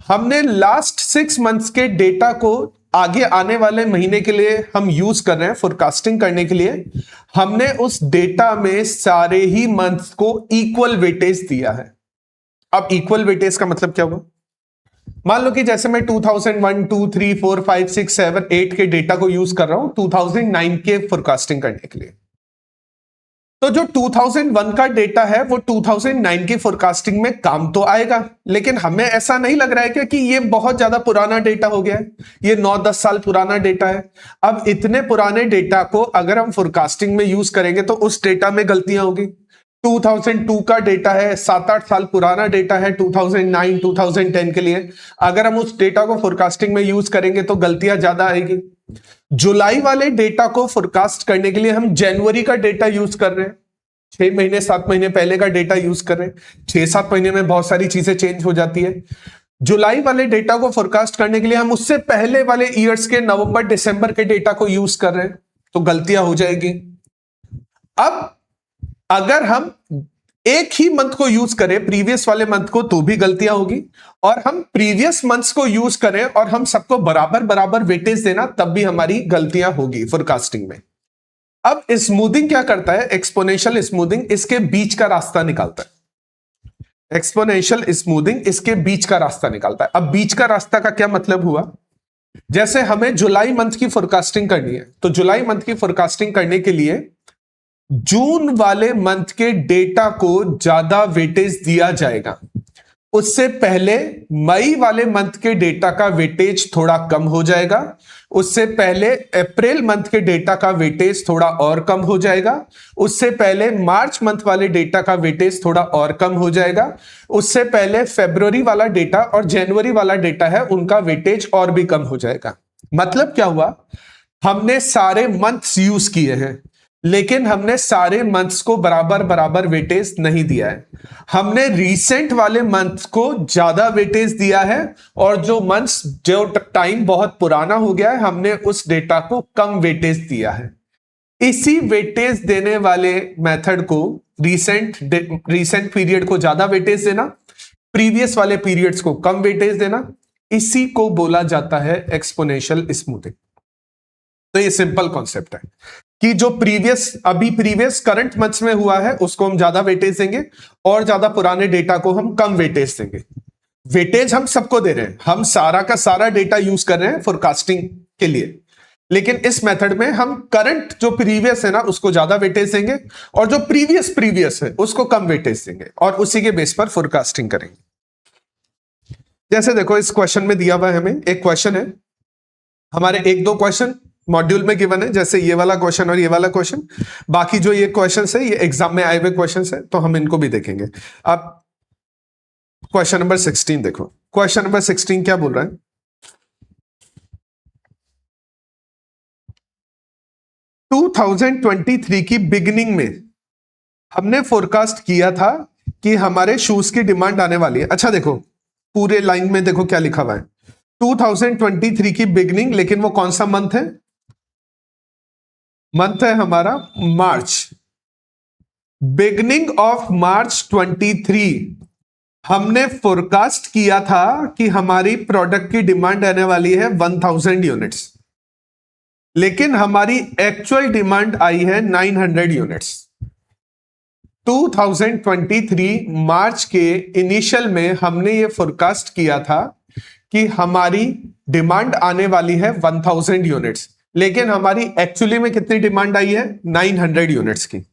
हमने लास्ट 6 मंथ्स के डेटा को आगे आने वाले महीने के लिए हम यूज कर रहे हैं फोरकास्टिंग करने के लिए। हमने उस डेटा में सारे ही मंथ्स को इक्वल वेटेज दिया है। अब इक्वल वेटेज का मतलब क्या हुआ? मान लो कि जैसे मैं 2001, 2, 3, 4, 5, 6, 7, 8 के डेटा को यूज कर रहा हूं 2009 के फोरकास्टिंग करने के लिए, तो जो 2001 का डेटा है वो 2009 की फोरकास्टिंग में काम तो आएगा, लेकिन हमें ऐसा नहीं लग रहा है कि ये बहुत ज्यादा पुराना डेटा हो गया है, ये 9-10 साल पुराना डेटा है। अब इतने पुराने डेटा को अगर हम फोरकास्टिंग में यूज करेंगे तो उस डेटा में गलतियां होगी। 2002 का डेटा है, 7-8 साल पुराना डेटा है 2009, 2010 के लिए। अगर हम उस डेटा को फोरकास्टिंग में यूज करेंगे तो गलतियां ज्यादा आएगी। जुलाई वाले डेटा को फोरकास्ट करने के लिए हम जनवरी का डेटा यूज कर रहे हैं, 6 महीने 7 महीने पहले का डेटा यूज कर रहे हैं। 6-7 महीने में बहुत सारी चीजें चेंज हो जाती है। जुलाई वाले डेटा को फोरकास्ट करने के लिए हम उससे पहले वाले ईयर्स के नवंबर, दिसंबर के डेटा को यूज कर रहे हैं, तो गलतियां हो जाएगी। अब अगर हम एक ही मंथ को यूज करें प्रीवियस वाले मंथ को, तो भी गलतियां होगी, और हम प्रीवियस मंथ्स को यूज करें और हम सबको बराबर बराबर वेटेज देना, तब भी हमारी गलतियां होगी फोरकास्टिंग में। अब स्मूथिंग क्या करता है? एक्सपोनेंशियल स्मूथिंग इसके बीच का रास्ता निकालता है। एक्सपोनेंशियल स्मूथिंग इसके बीच का रास्ता निकालता है। अब बीच का रास्ता का क्या मतलब हुआ? जैसे हमें जुलाई मंथ की फोरकास्टिंग करनी है, तो जुलाई मंथ की फोरकास्टिंग करने के लिए जून वाले मंथ के डेटा को ज्यादा वेटेज दिया जाएगा। उससे पहले मई वाले मंथ के डेटा का वेटेज थोड़ा कम हो जाएगा। उससे पहले अप्रैल मंथ के डेटा का वेटेज थोड़ा और कम हो जाएगा। उससे पहले मार्च मंथ वाले डेटा का वेटेज थोड़ा और कम हो जाएगा। उससे पहले फरवरी वाला डेटा और जनवरी वाला डेटा है, उनका वेटेज और भी कम हो जाएगा। मतलब क्या हुआ? हमने सारे मंथ्स यूज किए हैं, लेकिन हमने सारे मंथ्स को बराबर बराबर वेटेज नहीं दिया है। हमने रीसेंट वाले मंथ्स को ज्यादा वेटेज दिया है, और जो मंथ्स जो टाइम बहुत पुराना हो गया है, हमने उस डेटा को कम वेटेज दिया है। इसी वेटेज देने वाले मेथड को रीसेंट पीरियड को ज्यादा वेटेज देना, प्रीवियस वाले पीरियड्स को कम वेटेज देना, इसी को बोला जाता है एक्सपोनेंशियल स्मूथिंग। तो ये सिंपल कॉन्सेप्ट है कि जो प्रीवियस करंट मंथ्स में हुआ है उसको हम ज्यादा वेटेज देंगे, और ज्यादा पुराने डेटा को हम कम वेटेज देंगे। वेटेज हम सबको दे रहे हैं, हम सारा का सारा डेटा यूज कर रहे हैं फोरकास्टिंग के लिए, लेकिन इस मेथड में हम करंट जो प्रीवियस है ना उसको ज्यादा वेटेज देंगे, और जो प्रीवियस है उसको कम वेटेज देंगे, और उसी के बेस पर फोरकास्टिंग करेंगे। जैसे देखो इस क्वेश्चन में दिया हुआ है, हमें एक क्वेश्चन है, हमारे 1-2 क्वेश्चन मॉड्यूल में गिवन है, जैसे ये वाला क्वेश्चन और ये वाला क्वेश्चन। बाकी जो ये क्वेश्चंस है ये एग्जाम में आए हुए क्वेश्चंस है, तो हम इनको भी देखेंगे। अब क्वेश्चन नंबर 16 देखो। क्वेश्चन नंबर 16 क्या बोल रहा है? टू 2023 की बिगिनिंग में हमने फोरकास्ट किया था कि हमारे शूज की डिमांड आने वाली है। अच्छा देखो पूरे लाइन में देखो क्या लिखा हुआ है, 2023 की बिगिनिंग, लेकिन वो कौन सा मंथ है? मंथ है हमारा मार्च। बिगनिंग ऑफ मार्च 23 हमने फोरकास्ट किया था कि हमारी प्रोडक्ट की डिमांड आने वाली है 1000 यूनिट्स, लेकिन हमारी एक्चुअल डिमांड आई है 900 यूनिट्स। 2023 मार्च के इनिशियल में हमने ये फोरकास्ट किया था कि हमारी डिमांड आने वाली है 1000 यूनिट्स, लेकिन हमारी एक्चुअली में कितनी डिमांड आई है? 900 यूनिट्स की।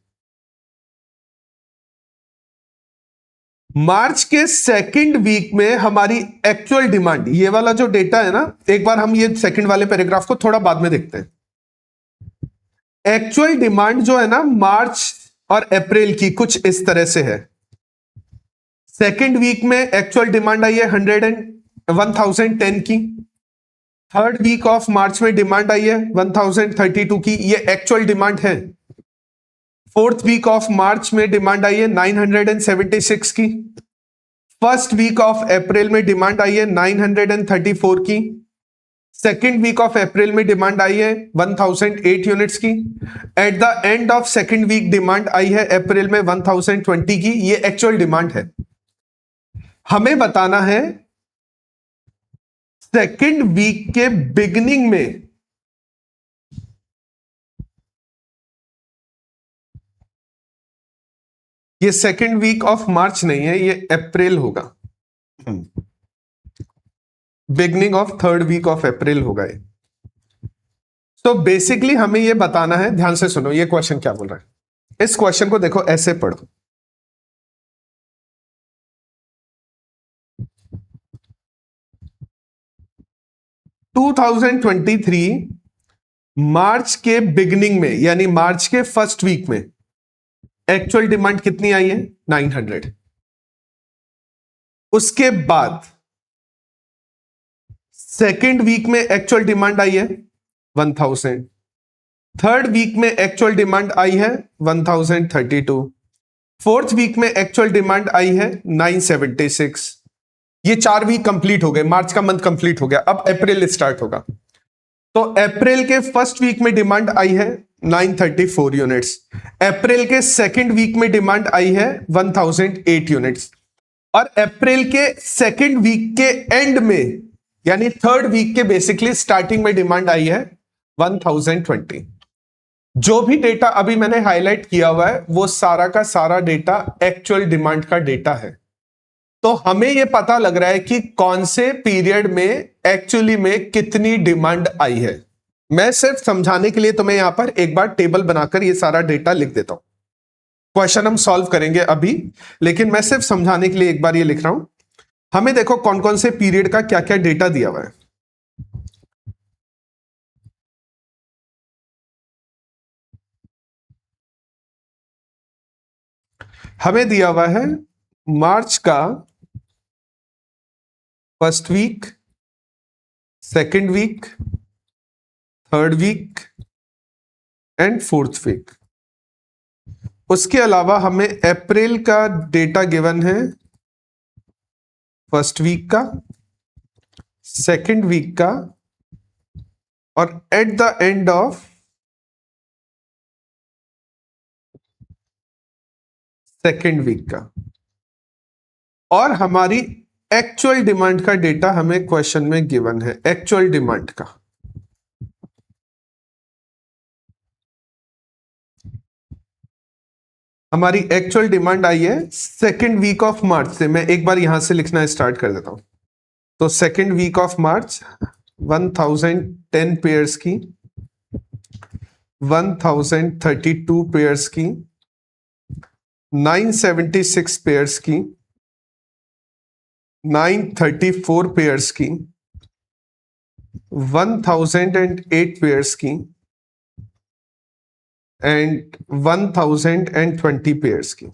मार्च के सेकंड वीक में हमारी एक्चुअल डिमांड, ये वाला जो डेटा है ना, एक बार हम ये सेकंड वाले पैराग्राफ को थोड़ा बाद में देखते हैं। एक्चुअल डिमांड जो है ना मार्च और अप्रैल की कुछ इस तरह से है। सेकंड वीक में एक्चुअल डिमांड आई है 1010 की। थर्ड वीक ऑफ मार्च में डिमांड आई है 1032 की, ये एक्चुअल डिमांड है। फोर्थ वीक ऑफ मार्च में डिमांड आई है 976 की। फर्स्ट वीक ऑफ अप्रैल में डिमांड आई है 934 की। सेकेंड वीक ऑफ अप्रैल में डिमांड आई है 1008 यूनिट्स की। At the end of second week demand आई है अप्रैल में 1020 की। ये एक्चुअल डिमांड है। हमें बताना है सेकेंड वीक के बिगिनिंग में ये सेकेंड वीक ऑफ मार्च नहीं है, ये अप्रैल होगा। Beginning of third week of April होगा ये। तो बेसिकली हमें ये बताना है, ध्यान से सुनो ये क्वेश्चन क्या बोल रहा है। इस क्वेश्चन को देखो, ऐसे पढ़ो। (2023) मार्च के बिगिनिंग में, यानी मार्च के फर्स्ट वीक में एक्चुअल डिमांड कितनी आई है? 900। उसके बाद सेकेंड वीक में एक्चुअल डिमांड आई है 1000। थर्ड वीक में एक्चुअल डिमांड आई है 1032। फोर्थ वीक में एक्चुअल डिमांड आई है 976। ये 4 वीक कंप्लीट हो गए, मार्च का मंथ कंप्लीट हो गया। अब अप्रैल स्टार्ट होगा। तो अप्रैल के फर्स्ट वीक में डिमांड आई है 934 यूनिट्स। अप्रैल के सेकेंड वीक में डिमांड आई है 1008 यूनिट्स। और अप्रैल के सेकेंड वीक के एंड में, यानी थर्ड वीक के बेसिकली स्टार्टिंग में डिमांड आई है 1020। जो भी डेटा अभी मैंने हाईलाइट किया हुआ है वो सारा का सारा डेटा एक्चुअल डिमांड का डेटा है। तो हमें यह पता लग रहा है कि कौन से पीरियड में एक्चुअली में कितनी डिमांड आई है। मैं सिर्फ समझाने के लिए तुम्हें यहां पर एक बार टेबल बनाकर ये सारा डेटा लिख देता हूं। क्वेश्चन हम सॉल्व करेंगे अभी, लेकिन मैं सिर्फ समझाने के लिए एक बार ये लिख रहा हूं। हमें देखो कौन कौन से पीरियड का क्या क्या डेटा दिया हुआ है। हमें दिया हुआ है मार्च का first week, second week, third week and fourth week. उसके अलावा हमें अप्रैल का डेटा गिवन है फर्स्ट वीक का, सेकेंड वीक का और at the end of second week का। और हमारी एक्चुअल डिमांड का डेटा हमें क्वेश्चन में गिवन है, एक्चुअल डिमांड का। हमारी एक्चुअल डिमांड आई है सेकेंड वीक ऑफ मार्च से। मैं एक बार यहां से लिखना स्टार्ट कर देता हूं। तो second week of March 1010 pairs की, 1032 पेयर्स की, 976 पेयर्स की, 934 पेयर्स की, 1008 पेयर्स की एंड 1020 पेयर्स की।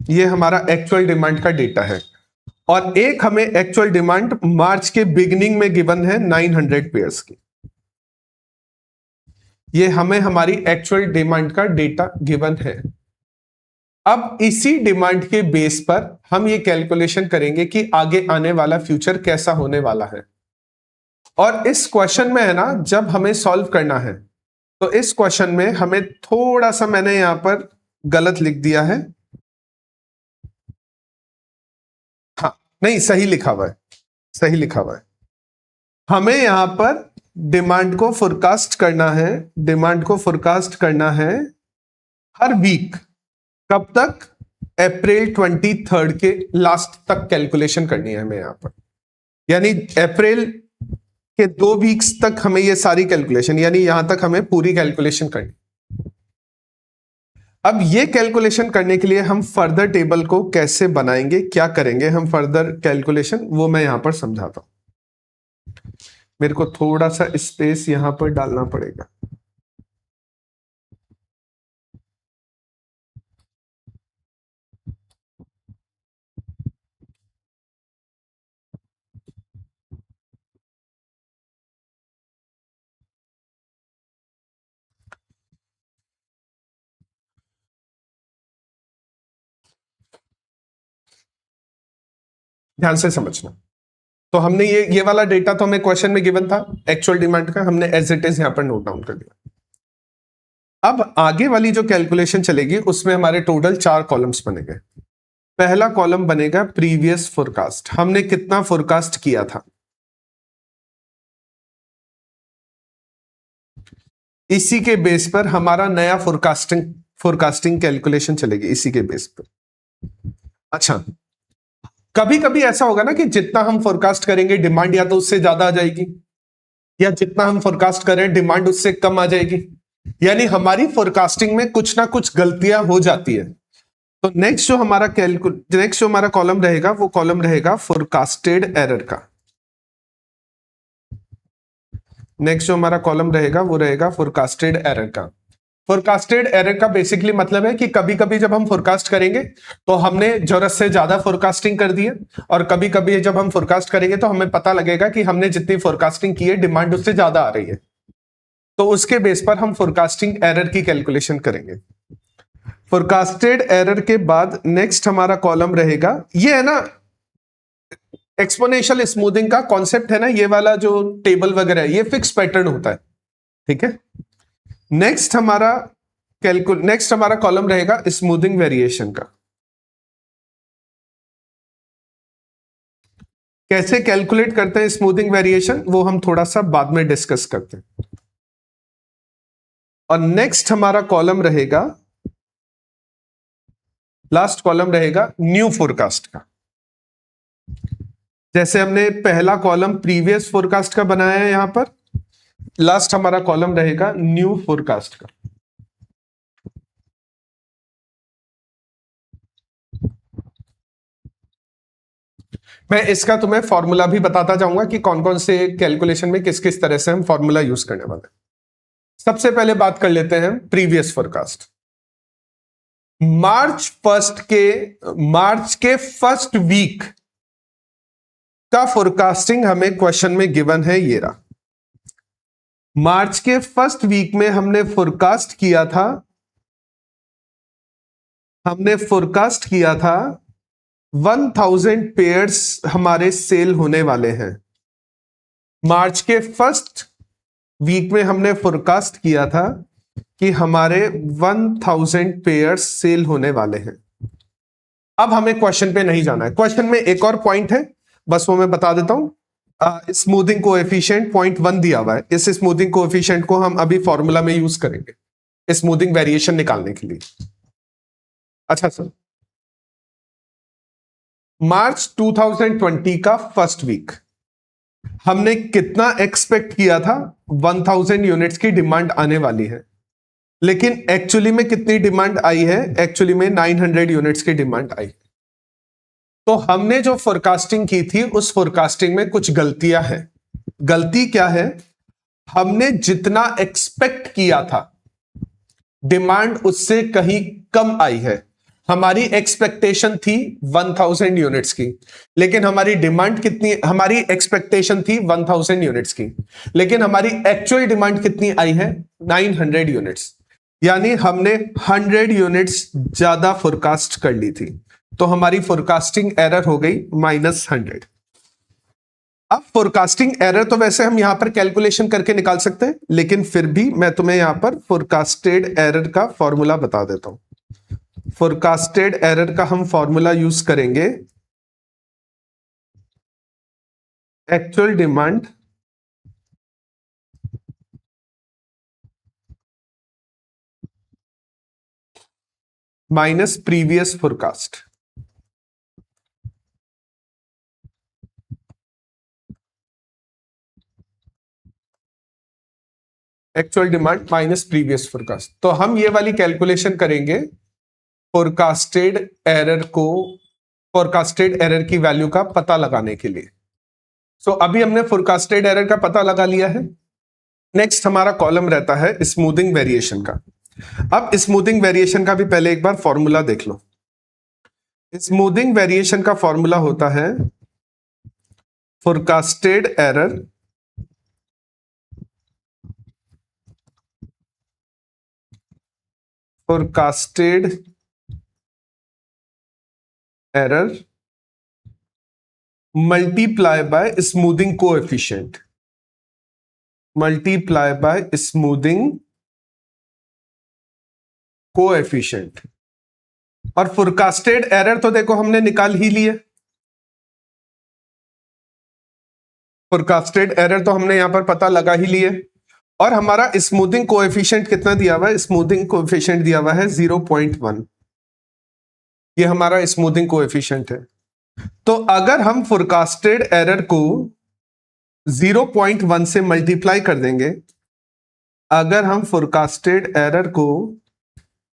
ये हमारा एक्चुअल डिमांड का डेटा है। और एक हमें एक्चुअल डिमांड मार्च के बिगिनिंग में गिवन है 900 पेयर्स की। ये हमें हमारी एक्चुअल डिमांड का डेटा गिवन है। अब इसी डिमांड के बेस पर हम ये कैलकुलेशन करेंगे कि आगे आने वाला फ्यूचर कैसा होने वाला है। और इस क्वेश्चन में है ना, जब हमें सॉल्व करना है तो इस क्वेश्चन में हमें थोड़ा सा, मैंने यहां पर गलत लिख दिया है, हाँ नहीं सही लिखा हुआ है, सही लिखा हुआ है। हमें यहां पर डिमांड को फोरकास्ट करना है, डिमांड को फोरकास्ट करना है हर वीक। कब तक? अप्रैल 23 के लास्ट तक कैलकुलेशन करनी है हमें यहां पर, यानी अप्रैल के 2 वीक्स तक हमें ये सारी कैलकुलेशन, यानी यहां तक हमें पूरी कैलकुलेशन करनी। अब ये कैलकुलेशन करने के लिए हम फर्दर टेबल को कैसे बनाएंगे, क्या करेंगे हम फर्दर कैलकुलेशन, वो मैं यहां पर समझाता हूं। मेरे को थोड़ा सा स्पेस यहां पर डालना पड़ेगा। ध्यान से समझना। तो हमने ये वाला डेटा तो हमें क्वेश्चन में गिवन था एक्चुअल डिमांड का, हमने एज इट इज यहां पर नोट डाउन कर दिया। अब आगे वाली जो कैलकुलेशन चलेगी उसमें हमारे टोटल 4 कॉलम्स बनेंगे। पहला कॉलम बनेगा प्रीवियस फोरकास्ट, हमने कितना फोरकास्ट किया था, इसी के बेस पर हमारा नया फोरकास्टिंग कैलकुलेशन चलेगी, इसी के बेस पर। अच्छा, कभी कभी ऐसा होगा ना कि जितना हम फोरकास्ट करेंगे डिमांड या तो उससे ज्यादा आ जाएगी, या जितना हम फोरकास्ट करें डिमांड उससे कम आ जाएगी, यानी हमारी फोरकास्टिंग में कुछ ना कुछ गलतियां हो जाती है। तो नेक्स्ट जो हमारा कॉलम रहेगा वो कॉलम रहेगा फोरकास्टेड एरर का। नेक्स्ट जो हमारा कॉलम रहेगा वो रहेगा फोरकास्टेड एरर का। फोरकास्टेड एरर का बेसिकली मतलब है कि कभी कभी जब हम फोरकास्ट करेंगे तो हमने जरूरत से ज्यादा फोरकास्टिंग कर दी है, और कभी कभी जब हम फोरकास्ट करेंगे तो हमें पता लगेगा कि हमने जितनी फोरकास्टिंग की है डिमांड उससे ज्यादा आ रही है। तो उसके बेस पर हम फोरकास्टिंग एरर की कैलकुलेशन करेंगे। फोरकास्टेड एरर के बाद नेक्स्ट हमारा कॉलम रहेगा, ये है ना एक्सपोनेंशियल स्मूथिंग का कॉन्सेप्ट है ना, ये वाला जो टेबल वगैरह है ये फिक्स पैटर्न होता है, ठीक है। नेक्स्ट हमारा कॉलम रहेगा स्मूथिंग वेरिएशन का। कैसे कैलकुलेट करते हैं स्मूथिंग वेरिएशन वो हम थोड़ा सा बाद में डिस्कस करते हैं। और नेक्स्ट हमारा कॉलम रहेगा, लास्ट कॉलम रहेगा न्यू फोरकास्ट का। जैसे हमने पहला कॉलम प्रीवियस फोरकास्ट का बनाया है, यहां पर लास्ट हमारा कॉलम रहेगा न्यू फोरकास्ट का। मैं इसका तुम्हें फॉर्मूला भी बताता जाऊंगा कि कौन कौन से कैलकुलेशन में किस किस तरह से हम फॉर्मूला यूज करने वाले हैं। सबसे पहले बात कर लेते हैं प्रीवियस फोरकास्ट। मार्च के फर्स्ट वीक का फोरकास्टिंग हमें क्वेश्चन में गिवन है, ये रहा। मार्च के फर्स्ट वीक में हमने फोरकास्ट किया था 1000 पेयर्स हमारे सेल होने वाले हैं। मार्च के फर्स्ट वीक में हमने फोरकास्ट किया था कि हमारे 1000 पेयर्स सेल होने वाले हैं। अब हमें क्वेश्चन पे नहीं जाना है, क्वेश्चन में एक और पॉइंट है, बस वो मैं बता देता हूं। स्मूथिंग कोएफिशिएंट 0.1 दिया हुआ है, इस स्मूथिंग कोएफिशिएंट को हम अभी फॉर्मूला में यूज करेंगे स्मूथिंग वेरिएशन निकालने के लिए। अच्छा सर, मार्च 2020 का फर्स्ट वीक हमने कितना एक्सपेक्ट किया था, 1000 यूनिट्स की डिमांड आने वाली है, लेकिन एक्चुअली में कितनी डिमांड आई है, एक्चुअली में 900 यूनिट्स की डिमांड आई। तो हमने जो फोरकास्टिंग की थी उस फोरकास्टिंग में कुछ गलतियां हैं। गलती क्या है, हमने जितना एक्सपेक्ट किया था डिमांड उससे कहीं कम आई है। हमारी एक्सपेक्टेशन थी 1000 यूनिट्स की, लेकिन हमारी डिमांड कितनी, हमारी एक्सपेक्टेशन थी 1000 यूनिट्स की, लेकिन हमारी एक्चुअल डिमांड कितनी आई है, 900 यूनिट्स, यानी हमने 100 यूनिट्स ज्यादा फोरकास्ट कर ली थी। तो हमारी फोरकास्टिंग एरर हो गई -100। अब फोरकास्टिंग एरर तो वैसे हम यहां पर कैलकुलेशन करके निकाल सकते हैं, लेकिन फिर भी मैं तुम्हें यहां पर फोरकास्टेड एरर का फॉर्मूला बता देता हूं। फोरकास्टेड एरर का हम फॉर्मूला यूज करेंगे actual demand minus previous forecast. Actual demand minus previous forecast. तो हम ये वाली कैलकुलेशन करेंगे फोरकास्टेड एरर को, फोरकास्टेड एरर की वैल्यू का पता लगाने के लिए। सो अभी हमने फोरकास्टेड एरर का पता लगा लिया है। नेक्स्ट हमारा कॉलम रहता है स्मूथिंग वेरिएशन का। अब स्मूथिंग वेरिएशन का भी पहले एक बार फॉर्मूला देख लो। स्मूथिंग वेरिएशन का फॉर्मूला होता है forecasted error forecasted error multiply by smoothing coefficient, multiply by smoothing coefficient. और फोरकास्टेड एरर तो देखो हमने निकाल ही लिए, फोरकास्टेड एरर तो हमने यहां पर पता लगा ही लिए। और हमारा स्मूथिंग कोएफिशिएंट कितना दिया हुआ है? स्मूथिंग कोएफिशिएंट दिया हुआ है 0.1। ये हमारा स्मूथिंग कोएफिशिएंट है। तो अगर हम फोरकास्टेड एरर को 0.1 से मल्टीप्लाई कर देंगे, अगर हम फोरकास्टेड एरर को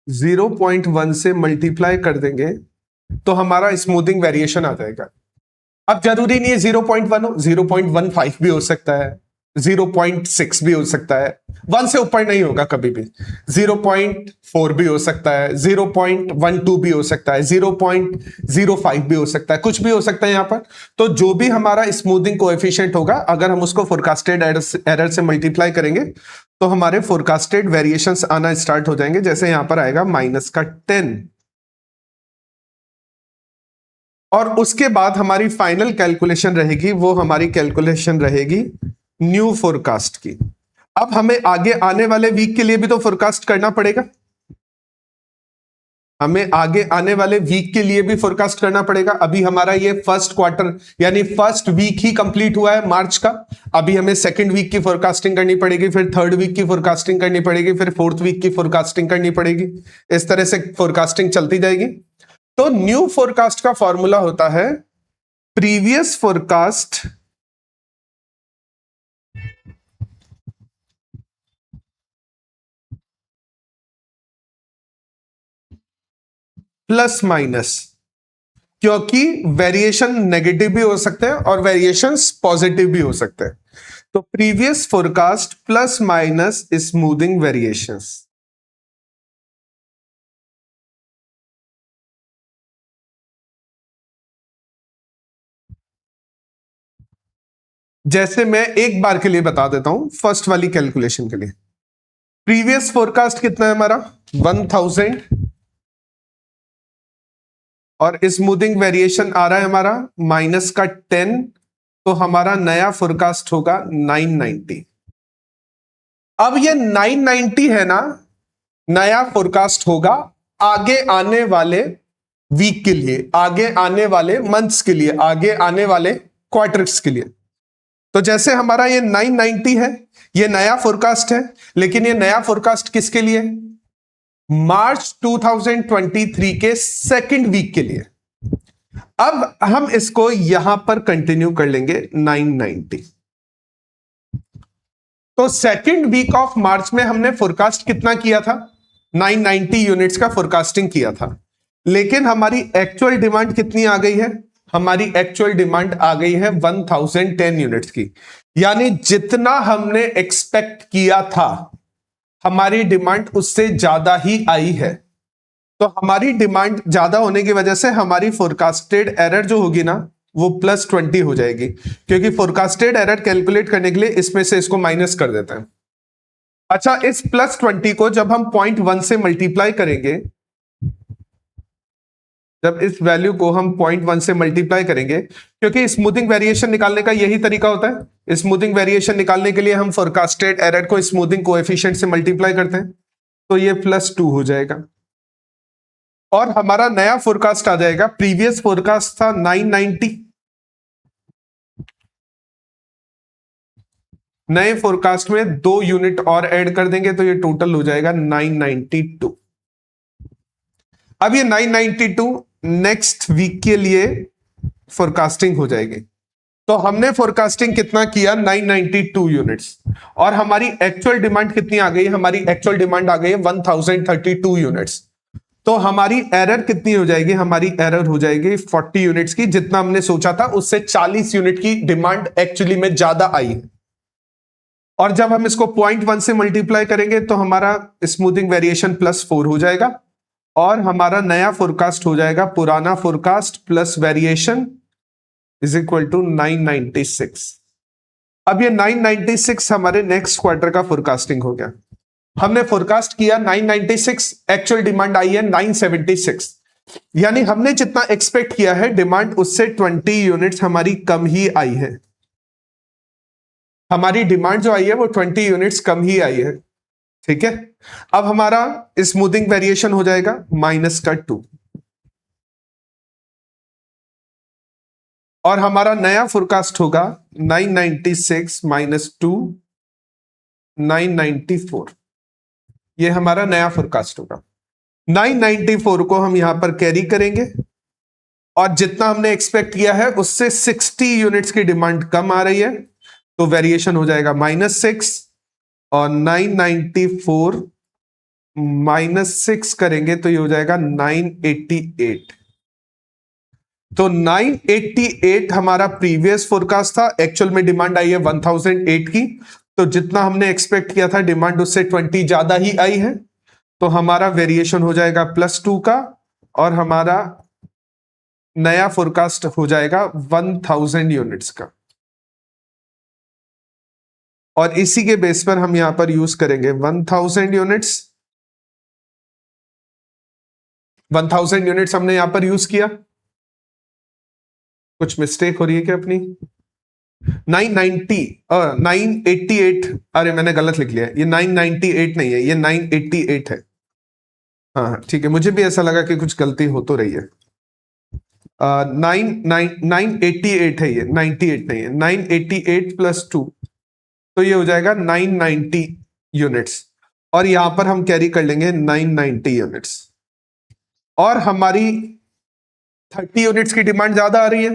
0.1 से मल्टीप्लाई कर देंगे तो हमारा स्मूथिंग वेरिएशन आ जाएगा। अब जरूरी नहीं है 0.1 हो, 0.15 भी हो सकता है, 0.6 भी हो सकता है, 1 से ऊपर नहीं होगा कभी भी। 0.4 भी हो सकता है, 0.12 भी हो सकता है, 0.05 भी हो सकता है, कुछ भी हो सकता है यहां पर। तो जो भी हमारा स्मूथिंग कोएफिशिएंट होगा, अगर हम उसको फोरकास्टेड एरर से मल्टीप्लाई करेंगे तो हमारे फोरकास्टेड वेरिएशंस आना स्टार्ट हो जाएंगे। जैसे यहां पर आएगा -10। और उसके बाद हमारी फाइनल कैलकुलेशन रहेगी, वो हमारी कैलकुलेशन रहेगी न्यू फोरकास्ट की। अब हमें आगे आने वाले वीक के लिए भी तो फोरकास्ट करना पड़ेगा, हमें आगे आने वाले वीक के लिए भी फोरकास्ट करना पड़ेगा। अभी हमारा ये फर्स्ट क्वार्टर यानी फर्स्ट वीक ही कंप्लीट हुआ है मार्च का। अभी हमें सेकंड वीक की फोरकास्टिंग करनी पड़ेगी, फिर थर्ड वीक की फोरकास्टिंग करनी पड़ेगी, फिर फोर्थ वीक की फोरकास्टिंग करनी पड़ेगी। इस तरह से फोरकास्टिंग चलती जाएगी। तो न्यू फोरकास्ट का फॉर्मूला होता है प्रीवियस फोरकास्ट प्लस माइनस, क्योंकि वेरिएशन नेगेटिव भी हो सकते हैं और वेरिएशंस पॉजिटिव भी हो सकते हैं। तो previous forecast plus minus smoothing variations. जैसे मैं एक बार के लिए बता देता हूं, फर्स्ट वाली कैलकुलेशन के लिए प्रीवियस फोरकास्ट कितना है हमारा 1000 और स्मूथिंग वेरिएशन आ रहा है हमारा -10, तो हमारा नया फोरकास्ट होगा 990। अब ये 990 है ना, नया फोरकास्ट होगा आगे आने वाले वीक के लिए, आगे आने वाले मंथ्स के लिए, आगे आने वाले क्वार्टर्स के लिए। तो जैसे हमारा ये 990 है, ये नया फोरकास्ट है, लेकिन ये नया फोरकास्ट किसके लिए? मार्च 2023 के सेकंड वीक के लिए। अब हम इसको यहां पर कंटिन्यू कर लेंगे 990। तो सेकंड वीक ऑफ मार्च में हमने फोरकास्ट कितना किया था? 990 यूनिट्स का फोरकास्टिंग किया था। लेकिन हमारी एक्चुअल डिमांड कितनी आ गई है? हमारी एक्चुअल डिमांड आ गई है 1010 यूनिट्स की। यानी जितना हमने एक्सपेक्ट किया था, हमारी डिमांड उससे ज्यादा ही आई है। तो हमारी डिमांड ज्यादा होने की वजह से हमारी फोरकास्टेड एरर जो होगी ना, वो +20 हो जाएगी, क्योंकि फोरकास्टेड एरर कैलकुलेट करने के लिए इसमें से इसको माइनस कर देते हैं। अच्छा, इस +20 को जब हम 0.1 से मल्टीप्लाई करेंगे, जब इस वैल्यू को हम 0.1 से मल्टीप्लाई करेंगे, क्योंकि स्मूथिंग वेरिएशन निकालने का यही तरीका होता है। स्मूथिंग वेरिएशन निकालने के लिए हम फोरकास्टेड एरर को स्मूथिंग कोएफिशिएंट से मल्टीप्लाई करते हैं, तो ये +2 हो जाएगा। और हमारा नया फोरकास्ट आ जाएगा, प्रीवियस फोरकास्ट था 990, नए फोरकास्ट में 2 यूनिट और ऐड कर देंगे तो ये टोटल हो जाएगा 992। अब ये 992 नेक्स्ट वीक के लिए फोरकास्टिंग हो जाएगी। तो हमने फोरकास्टिंग कितना किया, 992 यूनिट्स, और हमारी एक्चुअल डिमांड कितनी आ गई, हमारी एक्चुअल डिमांड आ गई है 1032 यूनिट्स। तो हमारी एरर कितनी हो जाएगी, हमारी एरर हो जाएगी 40 यूनिट्स की, जितना हमने सोचा था उससे 40 यूनिट की डिमांड एक्चुअली में ज्यादा आई है। और जब हम इसको 0.1 से मल्टीप्लाई करेंगे तो हमारा स्मूथिंग वेरिएशन +4 हो जाएगा, और हमारा नया फोरकास्ट हो जाएगा पुराना forecast plus variation is equal to 996। अब ये 996 हमारे नेक्स्ट क्वार्टर का फोरकास्टिंग हो गया। हमने फोरकास्ट किया 996, एक्चुअल डिमांड आई है 976, यानी हमने जितना एक्सपेक्ट किया है डिमांड उससे 20 यूनिट्स हमारी कम ही आई है। हमारी डिमांड जो आई है वो 20 यूनिट्स कम ही आई है। ठीक है, अब हमारा स्मूथिंग वेरिएशन हो जाएगा -2, और हमारा नया फोरकास्ट होगा 996 -2 994। ये हमारा नया फोरकास्ट होगा। 994 को हम यहां पर कैरी करेंगे, और जितना हमने एक्सपेक्ट किया है उससे 60 यूनिट्स की डिमांड कम आ रही है, तो वेरिएशन हो जाएगा -6, और 994 -6 करेंगे तो ये हो जाएगा 988। तो 988 हमारा प्रीवियस फोरकास्ट था, एक्चुअल में डिमांड आई है 1008 की, तो जितना हमने एक्सपेक्ट किया था डिमांड उससे 20 ज्यादा ही आई है, तो हमारा वेरिएशन हो जाएगा +2 का, और हमारा नया फोरकास्ट हो जाएगा 1000 यूनिट्स का। और इसी के बेस पर हम यहां पर यूज करेंगे 1000 यूनिट्स। 1000 यूनिट्स हमने यहां पर यूज किया। कुछ मिस्टेक हो रही है क्या अपनी? 990 988, अरे मैंने गलत लिख लिया, ये 998 नहीं है, ये 988 है। हाँ ठीक है, मुझे भी ऐसा लगा कि कुछ गलती हो तो रही है। 988 है, ये 98 नहीं है, 988 +2, तो ये हो जाएगा 990 यूनिट्स, और यहां पर हम कैरी कर लेंगे 990 यूनिट्स, और हमारी 30 यूनिट्स की डिमांड ज्यादा आ रही है,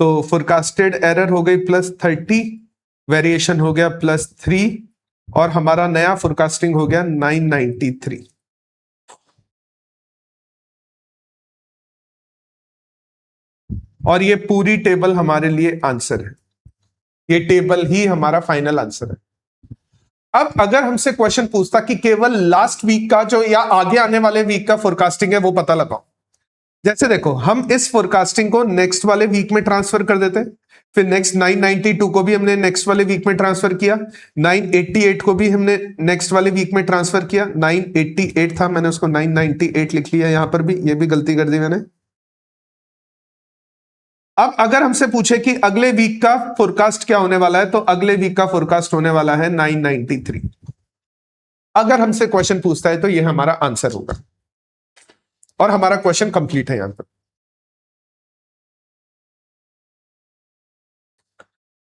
तो फोरकास्टेड एरर हो गई +30, वेरिएशन हो गया +3, और हमारा नया फोरकास्टिंग हो गया 993। और ये पूरी टेबल हमारे लिए आंसर है, ये टेबल ही हमारा फाइनल आंसर है। अब अगर हमसे क्वेश्चन पूछता कि केवल लास्ट वीक का जो या आगे आने वाले वीक का फोरकास्टिंग है वो पता लगाओ, जैसे देखो हम इस फोरकास्टिंग को नेक्स्ट वाले वीक में ट्रांसफर कर देते, फिर नेक्स्ट 992 को भी हमने नेक्स्ट वाले वीक में ट्रांसफर किया, 988 को भी हमने नेक्स्ट वाले वीक में ट्रांसफर किया। 988 था, मैंने उसको 998 लिख लिया, यहां पर भी ये भी गलती कर दी मैंने। अब अगर हमसे पूछे कि अगले वीक का फोरकास्ट क्या होने वाला है, तो अगले वीक का फोरकास्ट होने वाला है 993। अगर हमसे क्वेश्चन पूछता है तो ये हमारा आंसर होगा, और हमारा क्वेश्चन कंप्लीट है यहां पर।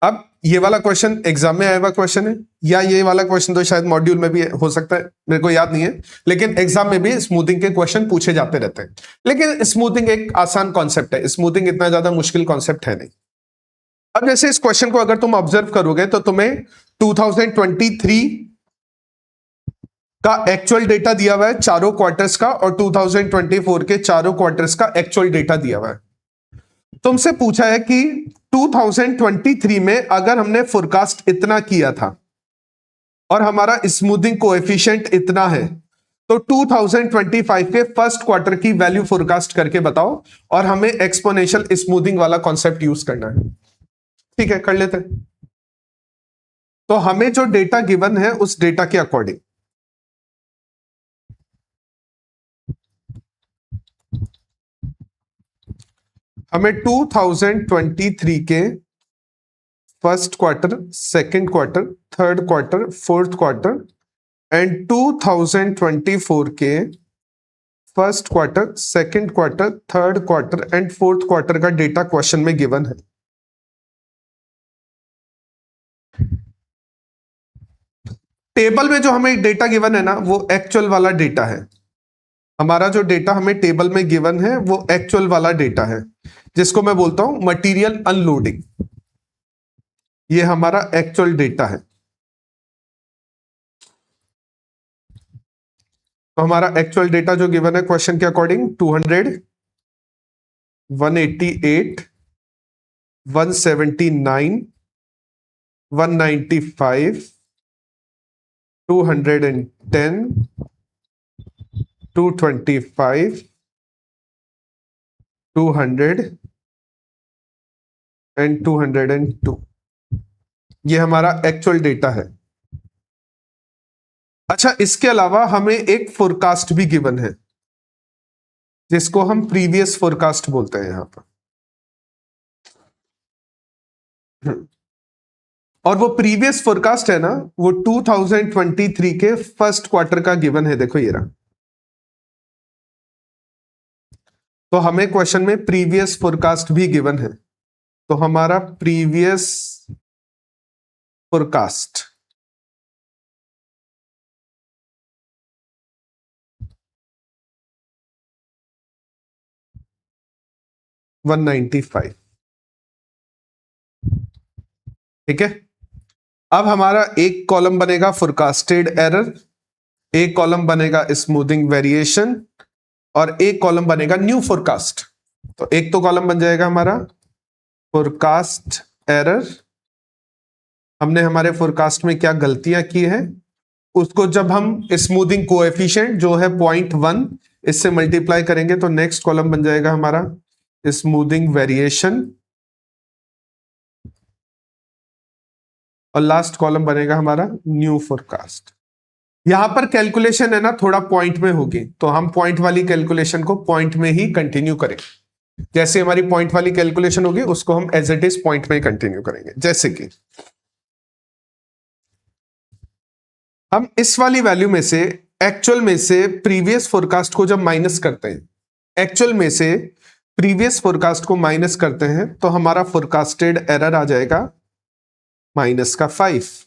अब ये वाला क्वेश्चन एग्जाम में आया हुआ क्वेश्चन है, या ये वाला क्वेश्चन तो शायद मॉड्यूल में भी हो सकता है, मेरे को याद नहीं है, लेकिन एग्जाम में भी स्मूथिंग के क्वेश्चन पूछे जाते रहते हैं। लेकिन स्मूथिंग एक आसान कॉन्सेप्ट है, स्मूथिंग इतना ज्यादा मुश्किल कॉन्सेप्ट है नहीं। अब जैसे इस क्वेश्चन को अगर तुम ऑब्जर्व करोगे तो तुम्हें 2023 का एक्चुअल डेटा दिया हुआ है चारों क्वार्टर्स का, और 2024 के चारों क्वार्टर्स का एक्चुअल डेटा दिया हुआ है। तुमसे पूछा है कि 2023 में अगर हमने फोरकास्ट इतना किया था और हमारा स्मूथिंग कोएफिशिएंट इतना है, तो 2025 के फर्स्ट क्वार्टर की वैल्यू फोरकास्ट करके बताओ, और हमें एक्सपोनेंशियल स्मूथिंग वाला कॉन्सेप्ट यूज करना है। ठीक है, कर लेते हैं। तो हमें जो डेटा गिवन है उस डेटा के अकॉर्डिंग हमें 2023 के first quarter, second quarter, third quarter, fourth quarter and 2024 के first quarter, second quarter, third quarter and fourth quarter का डेटा क्वेश्चन में गिवन है। टेबल में जो हमें डेटा गिवन है ना, वो एक्चुअल वाला डेटा है। हमारा जो डेटा हमें टेबल में गिवन है वो एक्चुअल वाला डेटा है, जिसको मैं बोलता हूं मटेरियल अनलोडिंग। ये हमारा एक्चुअल डेटा है। तो हमारा एक्चुअल डेटा जो गिवन है क्वेश्चन के अकॉर्डिंग 200, 188, 179, 195, 210, 225, 200 एंड 202। ये हमारा एक्चुअल डेटा है। अच्छा, इसके अलावा हमें एक फोरकास्ट भी गिवन है, जिसको हम प्रीवियस फोरकास्ट बोलते हैं यहां पर। और वो प्रीवियस फोरकास्ट है ना, वो 2023 के फर्स्ट क्वार्टर का गिवन है। देखो ये रहा। तो हमें क्वेश्चन में प्रीवियस फोरकास्ट भी गिवन है। तो हमारा प्रीवियस फोरकास्ट $195। ठीक है। अब हमारा एक कॉलम बनेगा फोरकास्टेड एरर, एक कॉलम बनेगा स्मूथिंग वेरिएशन और एक कॉलम बनेगा न्यू फोरकास्ट। तो एक तो कॉलम बन जाएगा हमारा फोरकास्ट एरर। हमने हमारे फोरकास्ट में क्या गलतियां की है उसको जब हम स्मूथिंग कोएफिशिएंट जो है 0.1 इससे मल्टीप्लाई करेंगे तो नेक्स्ट कॉलम बन जाएगा हमारा स्मूथिंग वेरिएशन और लास्ट कॉलम बनेगा हमारा न्यू फोरकास्ट। यहां पर कैलकुलेशन है ना थोड़ा पॉइंट में होगी, तो हम पॉइंट वाली कैलकुलेशन को पॉइंट में ही कंटिन्यू करें। जैसे हमारी पॉइंट वाली कैलकुलेशन होगी उसको हम एज इट इज पॉइंट में ही कंटिन्यू करेंगे। जैसे कि हम इस वाली वैल्यू में से एक्चुअल में से प्रीवियस फोरकास्ट को जब माइनस करते हैं, एक्चुअल में से प्रीवियस फोरकास्ट को माइनस करते हैं तो हमारा फोरकास्टेड एरर आ जाएगा -5।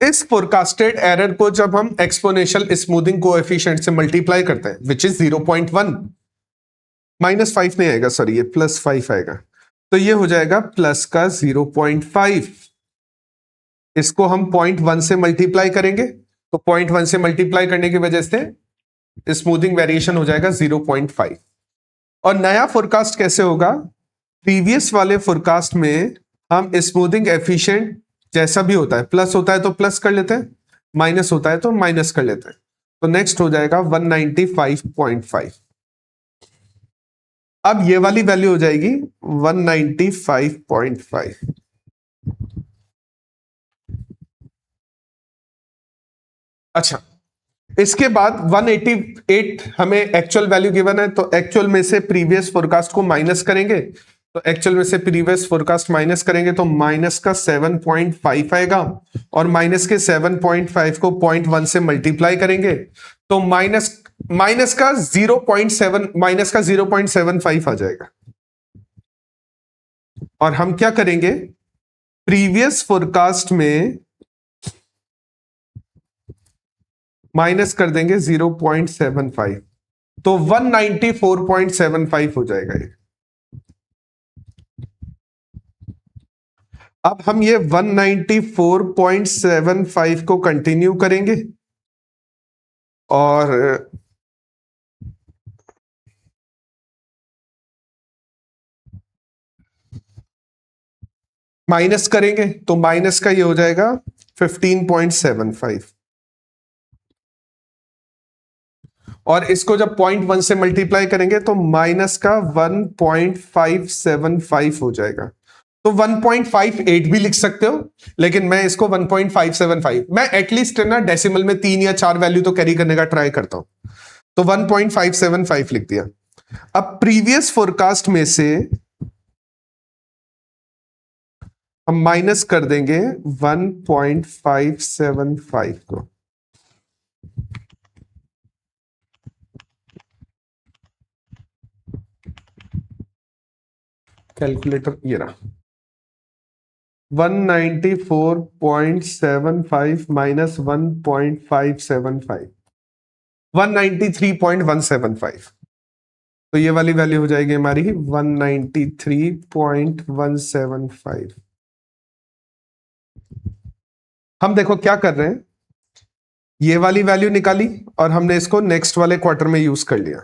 इस फोरकास्टेड एरर को जब हम एक्सपोनेंशियल स्मूथिंग कोएफिशिएंट से मल्टीप्लाई करते हैं विच इज 0.1, -5 नहीं आएगा, सॉरी ये +5 आएगा। तो ये हो जाएगा प्लस का 0.5। इसको हम 0.1 से मल्टीप्लाई करेंगे तो 0.1 से मल्टीप्लाई करने की वजह से स्मूथिंग वेरिएशन हो जाएगा 0.5। और नया फोरकास्ट कैसे होगा? प्रीवियस वाले फोरकास्ट में हम स्मूथिंग एफिशिएंट जैसा भी होता है, प्लस होता है तो प्लस कर लेते हैं, माइनस होता है तो माइनस कर लेते हैं। तो नेक्स्ट हो जाएगा 195.5। अब ये वाली वैल्यू हो जाएगी 195.5। अच्छा, इसके बाद 188 हमें एक्चुअल वैल्यू गिवन है, तो एक्चुअल में से प्रीवियस फोरकास्ट को माइनस करेंगे। तो एक्चुअल में से प्रीवियस फोरकास्ट माइनस करेंगे तो माइनस का 7.5 आएगा और माइनस के 7.5 को 0.1 से मल्टीप्लाई करेंगे तो माइनस का 0.75 आ जाएगा। और हम क्या करेंगे, प्रीवियस फोरकास्ट में माइनस कर देंगे 0.75 तो 194.75 हो जाएगा ये। अब हम ये 194.75 को कंटिन्यू करेंगे और माइनस करेंगे तो माइनस का ये हो जाएगा 15.75 और इसको जब 0.1 से मल्टीप्लाई करेंगे तो माइनस का 1.575 हो जाएगा। तो 1.58 भी लिख सकते हो, लेकिन मैं इसको 1.575, मैं एटलीस्ट ना डेसिमल में 3 या 4 वैल्यू तो कैरी करने का ट्राई करता हूं, तो 1.575 लिख दिया। अब प्रीवियस फोरकास्ट में से हम माइनस कर देंगे 1.575 को। कैलकुलेटर ये रहा, 194.75 माइनस 1.575, 193.175। तो ये वाली वैल्यू हो जाएगी हमारी 193.175। हम देखो क्या कर रहे हैं, ये वाली वैल्यू निकाली और हमने इसको नेक्स्ट वाले क्वार्टर में यूज कर लिया,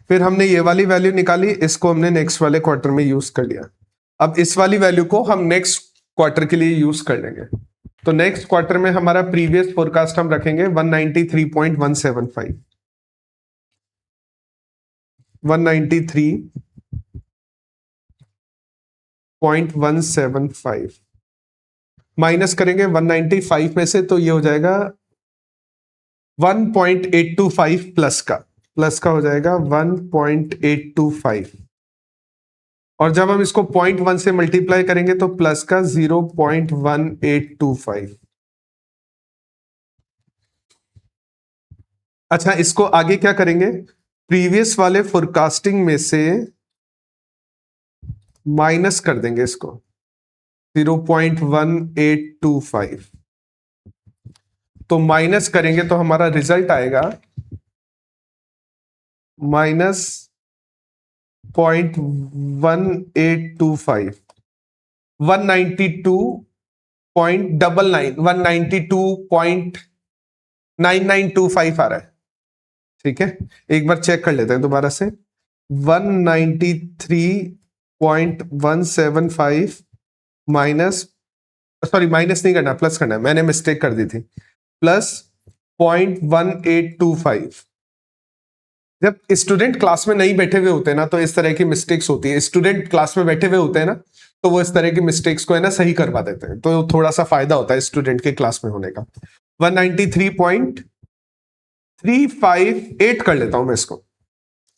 फिर हमने ये वाली वैल्यू निकाली, इसको हमने नेक्स्ट वाले क्वार्टर में यूज कर लिया। अब इस वाली वैल्यू को हम नेक्स्ट क्वार्टर के लिए यूज कर लेंगे। तो नेक्स्ट क्वार्टर में हमारा प्रीवियस फोरकास्ट हम रखेंगे 193.175, 193.175 माइनस करेंगे 195 में से, तो ये हो जाएगा 1.825 प्लस का हो जाएगा 1.825, और जब हम इसको 0.1 से मल्टीप्लाई करेंगे तो प्लस का 0.1825। अच्छा, इसको आगे क्या करेंगे, प्रीवियस वाले फोरकास्टिंग में से माइनस कर देंगे इसको 0.1825। तो माइनस करेंगे तो हमारा रिजल्ट आएगा माइनस 0.1825, 192.99, 192.9925 आ रहा है। ठीक है, एक बार चेक कर लेते हैं दोबारा से, 193.175 माइनस, सॉरी माइनस नहीं करना, प्लस करना है, मैंने मिस्टेक कर दी थी, प्लस 0.1825। जब स्टूडेंट क्लास में नहीं बैठे हुए होते हैं ना, तो इस तरह की मिस्टेक्स होती है। स्टूडेंट क्लास में बैठे हुए होते हैं ना, तो वो इस तरह की मिस्टेक्स को है ना सही करवा देते हैं, तो थोड़ा सा फायदा होता है स्टूडेंट के क्लास में होने का। 193.358 कर लेता हूं मैं इसको,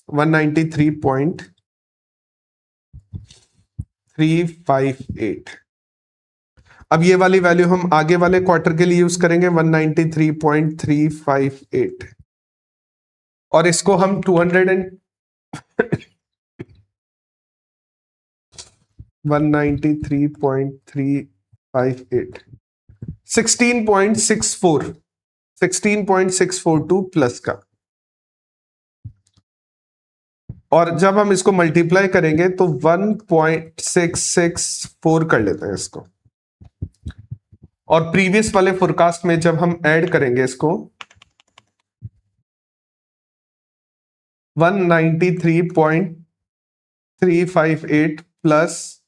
193.358। अब ये वाली वैल्यू हम आगे वाले क्वार्टर के लिए यूज करेंगे, 193.358, और इसको हम 193.358, 16.642 प्लस का, और जब हम इसको मल्टीप्लाई करेंगे तो 1.664 कर लेते हैं इसको, और प्रीवियस वाले फोरकास्ट में जब हम ऐड करेंगे इसको 193.358 प्लस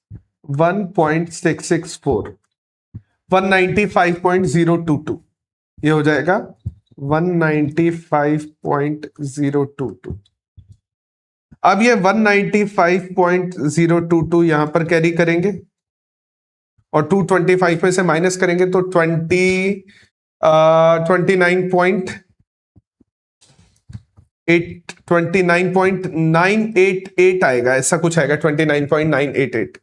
1.664, 195.022, ये हो जाएगा 195.022। अब ये 195.022 यहां पर कैरी करेंगे और 225 में से माइनस करेंगे तो 29.988 आएगा, ऐसा कुछ आएगा, 29.988।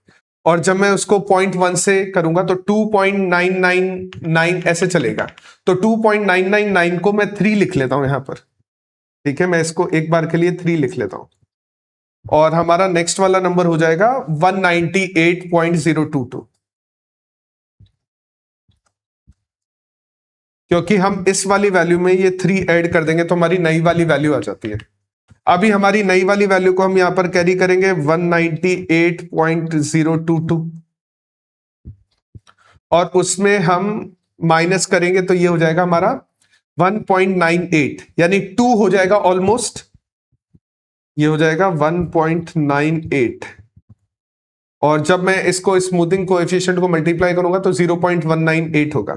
और जब मैं उसको 0.1 से करूंगा तो 2.999 ऐसे चलेगा, तो 2.999 को मैं 3 लिख लेता हूं यहां पर। ठीक है, मैं इसको एक बार के लिए 3 लिख लेता हूं, और हमारा नेक्स्ट वाला नंबर हो जाएगा 198.022, क्योंकि हम इस वाली वैल्यू में ये 3 ऐड कर देंगे तो हमारी नई वाली वैल्यू आ जाती है। अभी हमारी नई वाली वैल्यू को हम यहां पर कैरी करेंगे 198.022, और उसमें हम माइनस करेंगे तो ये हो जाएगा हमारा 1.98, यानी 2 हो जाएगा ऑलमोस्ट, ये हो जाएगा 1.98, और जब मैं इसको स्मूथिंग कोएफिशिएंट को मल्टीप्लाई करूंगा तो 0.198 होगा,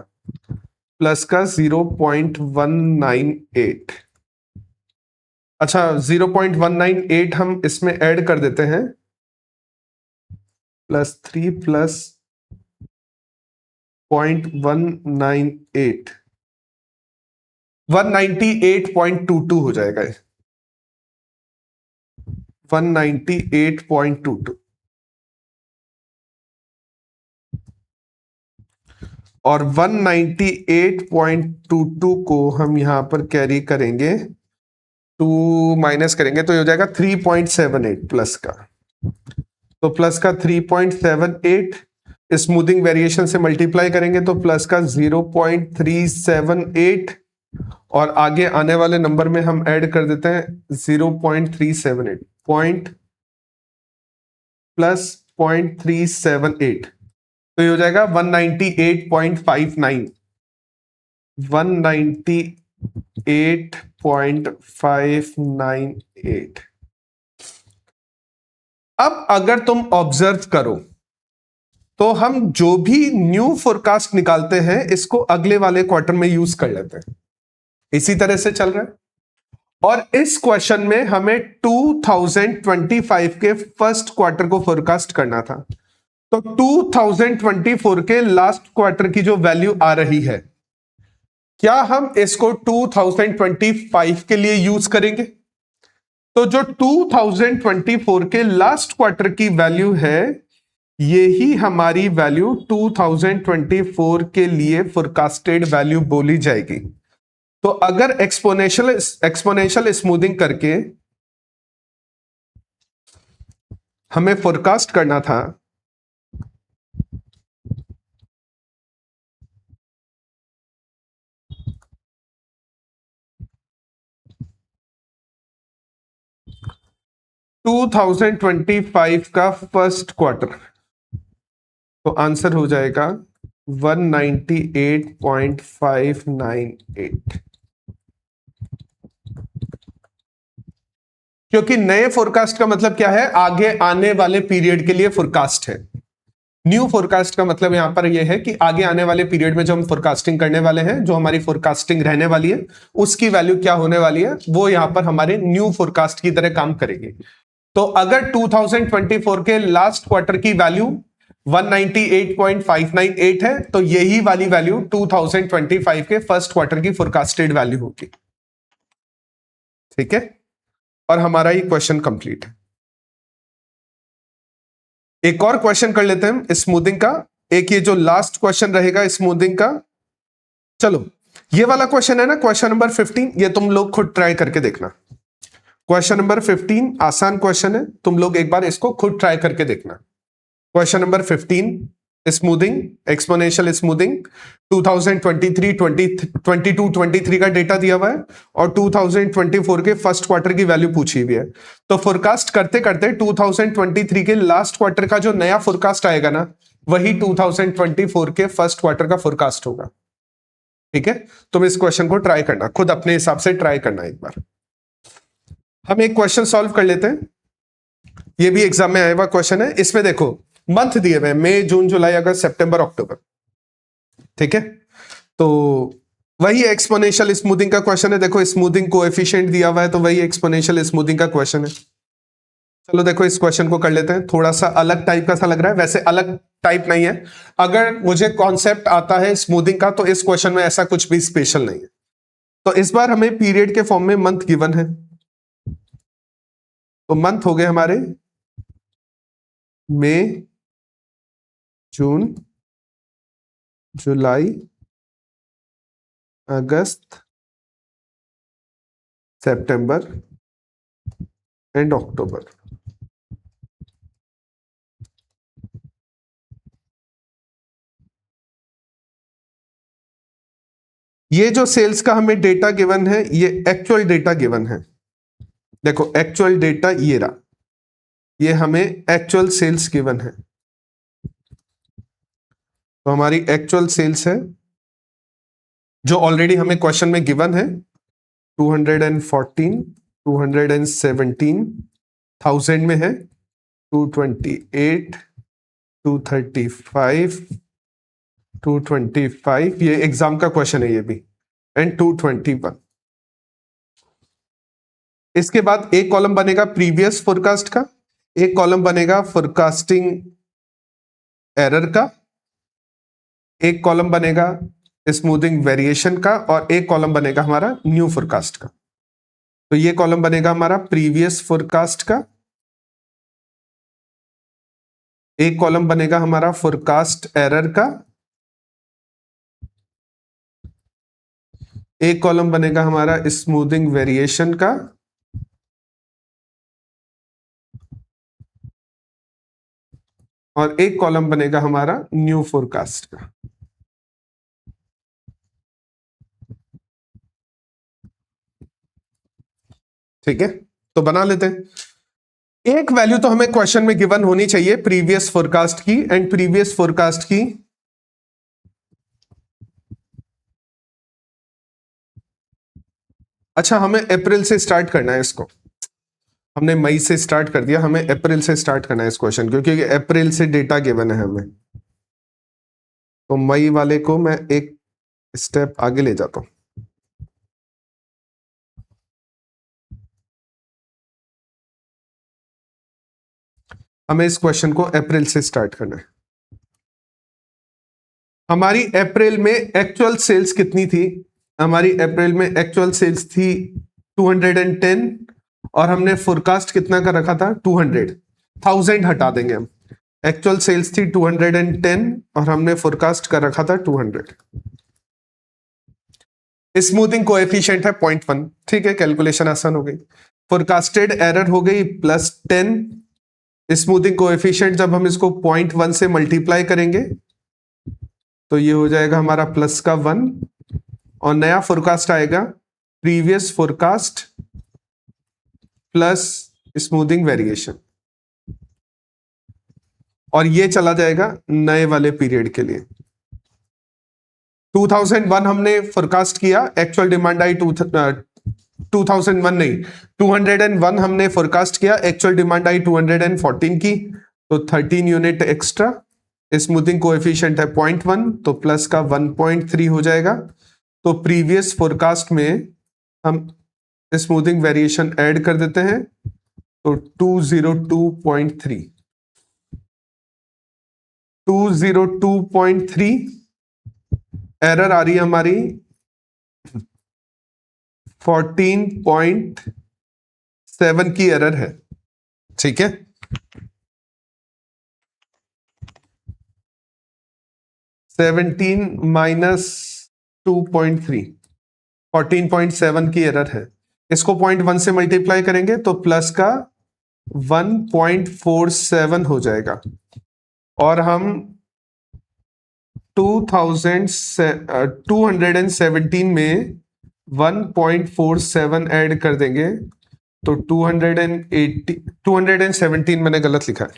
प्लस का 0.198। अच्छा, 0.198 हम इसमें ऐड कर देते हैं, +3 प्लस 0.198, 198.22 हो जाएगा, 198.22। और 198.22 को हम यहां पर कैरी करेंगे, 2 माइनस करेंगे तो ये हो जाएगा 3.78 प्लस का, तो प्लस का 3.78, स्मूथिंग वेरिएशन से मल्टीप्लाई करेंगे तो प्लस का 0.378, और आगे आने वाले नंबर में हम ऐड कर देते हैं 0.378 पॉइंट प्लस 0.378, तो ये हो जाएगा 198.59, 198.598। अब अगर तुम ऑब्जर्व करो तो हम जो भी न्यू फोरकास्ट निकालते हैं इसको अगले वाले क्वार्टर में यूज कर लेते हैं, इसी तरह से चल रहा है। और इस क्वेश्चन में हमें 2025 के फर्स्ट क्वार्टर को फोरकास्ट करना था, तो 2024 के लास्ट क्वार्टर की जो वैल्यू आ रही है, क्या हम इसको 2025 के लिए यूज करेंगे? तो जो 2024 के लास्ट क्वार्टर की वैल्यू है, यही हमारी वैल्यू 2024 के लिए फोरकास्टेड वैल्यू बोली जाएगी। तो अगर एक्सपोनेंशियल स्मूथिंग करके हमें फोरकास्ट करना था टू 2025 का फर्स्ट क्वार्टर, तो आंसर हो जाएगा 198.598, क्योंकि नए फोरकास्ट का मतलब क्या है, आगे आने वाले पीरियड के लिए फोरकास्ट है। न्यू फोरकास्ट का मतलब यहां पर यह है कि आगे आने वाले पीरियड में जो हम फोरकास्टिंग करने वाले हैं, जो हमारी फोरकास्टिंग रहने वाली है, उसकी वैल्यू क्या होने वाली है, वो यहां पर हमारे न्यू फोरकास्ट की तरह काम करेगी। तो अगर 2024 के लास्ट क्वार्टर की वैल्यू 198.598 है, तो यही वाली वैल्यू 2025 के फर्स्ट क्वार्टर की फोरकास्टेड वैल्यू होगी। ठीक है, और हमारा ये क्वेश्चन कंप्लीट है। एक और क्वेश्चन कर लेते हैं स्मूथिंग का, एक ये जो लास्ट क्वेश्चन रहेगा स्मूथिंग का। चलो, ये वाला क्वेश्चन है ना, क्वेश्चन नंबर 15, ये तुम लोग खुद ट्राई करके देखना। क्वेश्चन नंबर 15 आसान क्वेश्चन है, तुम लोग एक बार इसको खुद ट्राई करके देखना। Question number 15, smoothing, exponential smoothing, 2023, 22, 23 का डेटा दिया हुआ है और 2024 के फर्स्ट क्वार्टर की वैल्यू पूछी हुई है। तो फोरकास्ट करते करते 2023 के लास्ट क्वार्टर का जो नया फोरकास्ट आएगा ना, वही 2024 के फर्स्ट क्वार्टर का फोरकास्ट होगा। ठीक है, तुम इस क्वेश्चन को ट्राई करना, खुद अपने हिसाब से ट्राई करना एक बार। हम एक क्वेश्चन सॉल्व कर लेते हैं, ये भी एग्जाम में आया हुआ क्वेश्चन है। इसमें देखो मंथ दिए हुए, मई, जून, जुलाई, अगस्त, सितंबर, अक्टूबर। ठीक है, तो वही एक्सपोनेंशियल स्मूथिंग का क्वेश्चन है। देखो स्मूथिंग कोएफिशिएंट दिया हुआ है, तो वही एक्सपोनेंशियल स्मूथिंग का क्वेश्चन है। चलो देखो इस क्वेश्चन को कर लेते हैं, थोड़ा सा अलग टाइप का सा लग रहा है, वैसे अलग टाइप नहीं है। अगर मुझे कॉन्सेप्ट आता है स्मूथिंग का, तो इस क्वेश्चन में ऐसा कुछ भी स्पेशल नहीं है। तो इस बार हमें पीरियड के फॉर्म में मंथ गिवन है, तो मंथ हो गए हमारे मई, जून, जुलाई, अगस्त, सितंबर एंड अक्टूबर। ये जो सेल्स का हमें डेटा गिवन है, ये एक्चुअल डेटा गिवन है। देखो एक्चुअल डेटा ये रहा, ये हमें एक्चुअल सेल्स गिवन है। तो हमारी एक्चुअल सेल्स है जो ऑलरेडी हमें क्वेश्चन में गिवन है, 214, 217,000 में है, 228, 235, 225, ये एग्जाम का क्वेश्चन है ये भी, एंड 221। इसके बाद एक कॉलम बनेगा प्रीवियस फोरकास्ट का, एक कॉलम बनेगा फोरकास्टिंग एरर का, एक कॉलम बनेगा स्मूथिंग वेरिएशन का, और एक कॉलम बनेगा हमारा न्यू फोरकास्ट का। तो ये कॉलम बनेगा हमारा प्रीवियस फोरकास्ट का, एक कॉलम बनेगा हमारा फोरकास्ट एरर का, एक कॉलम बनेगा हमारा स्मूथिंग वेरिएशन का, और एक कॉलम बनेगा हमारा न्यू फोरकास्ट का। ठीक है, तो बना लेते हैं। एक वैल्यू तो हमें क्वेश्चन में गिवन होनी चाहिए प्रीवियस फोरकास्ट की, एंड प्रीवियस फोरकास्ट की अच्छा, हमें अप्रैल से स्टार्ट करना है इसको। हमने मई से स्टार्ट कर दिया, हमें अप्रैल से स्टार्ट करना है इस क्वेश्चन, क्योंकि अप्रैल से डेटा गिवन है हमें। तो मई वाले को मैं एक स्टेप आगे ले जाता हूं। हमें इस क्वेश्चन को अप्रैल से स्टार्ट करना है। हमारी अप्रैल में एक्चुअल सेल्स कितनी थी? हमारी अप्रैल में एक्चुअल सेल्स थी 210, और हमने फोरकास्ट कितना का रखा था? 200। 1000 हटा देंगे हम। एक्चुअल सेल्स थी 210 और हमने फोरकास्ट का रखा था 200। स्मूथिंग कोएफिशिएंट है 0.1। ठीक है, कैलकुलेशन आसान हो गई। फोरकास्टेड एरर हो गई +10। स्मूथिंग कोएफिशिएंट जब हम इसको 0.1 से मल्टीप्लाई करेंगे तो ये हो जाएगा हमारा +1, और नया फोरकास्ट आएगा previous forecast plus smoothing variation, और ये चला जाएगा नए वाले पीरियड के लिए। 2001 हमने फोरकास्ट किया, एक्चुअल डिमांड आई 2001 नहीं, 201 हमने फोरकास्ट किया, एक्चुअल डिमांड आई 214 की, तो 13 यूनिट एक्स्ट्रा। स्मूथिंग कोएफिशिएंट है 0.1, तो प्लस का 1.3 हो जाएगा। तो प्रीवियस फोरकास्ट में हम स्मूथिंग वेरिएशन ऐड कर देते हैं, तो 202.3 एरर आ रही है हमारी 14.7 की एरर है। ठीक है, -2.3 14.7 की एरर है। इसको 0.1 से मल्टीप्लाई करेंगे तो प्लस का 1.47 हो जाएगा, और हम 217 में 1.47 ऐड कर देंगे तो 217 मैंने गलत लिखा है,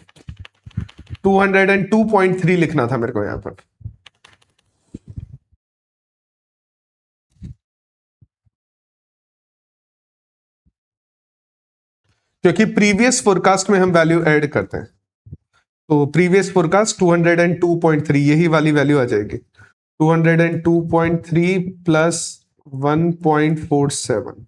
202.3 लिखना था मेरे को यहां पर। क्योंकि प्रीवियस फोरकास्ट में हम वैल्यू ऐड करते हैं, तो प्रीवियस फोरकास्ट 202.3 यही वाली वैल्यू आ जाएगी। 202.3 प्लस 1.47,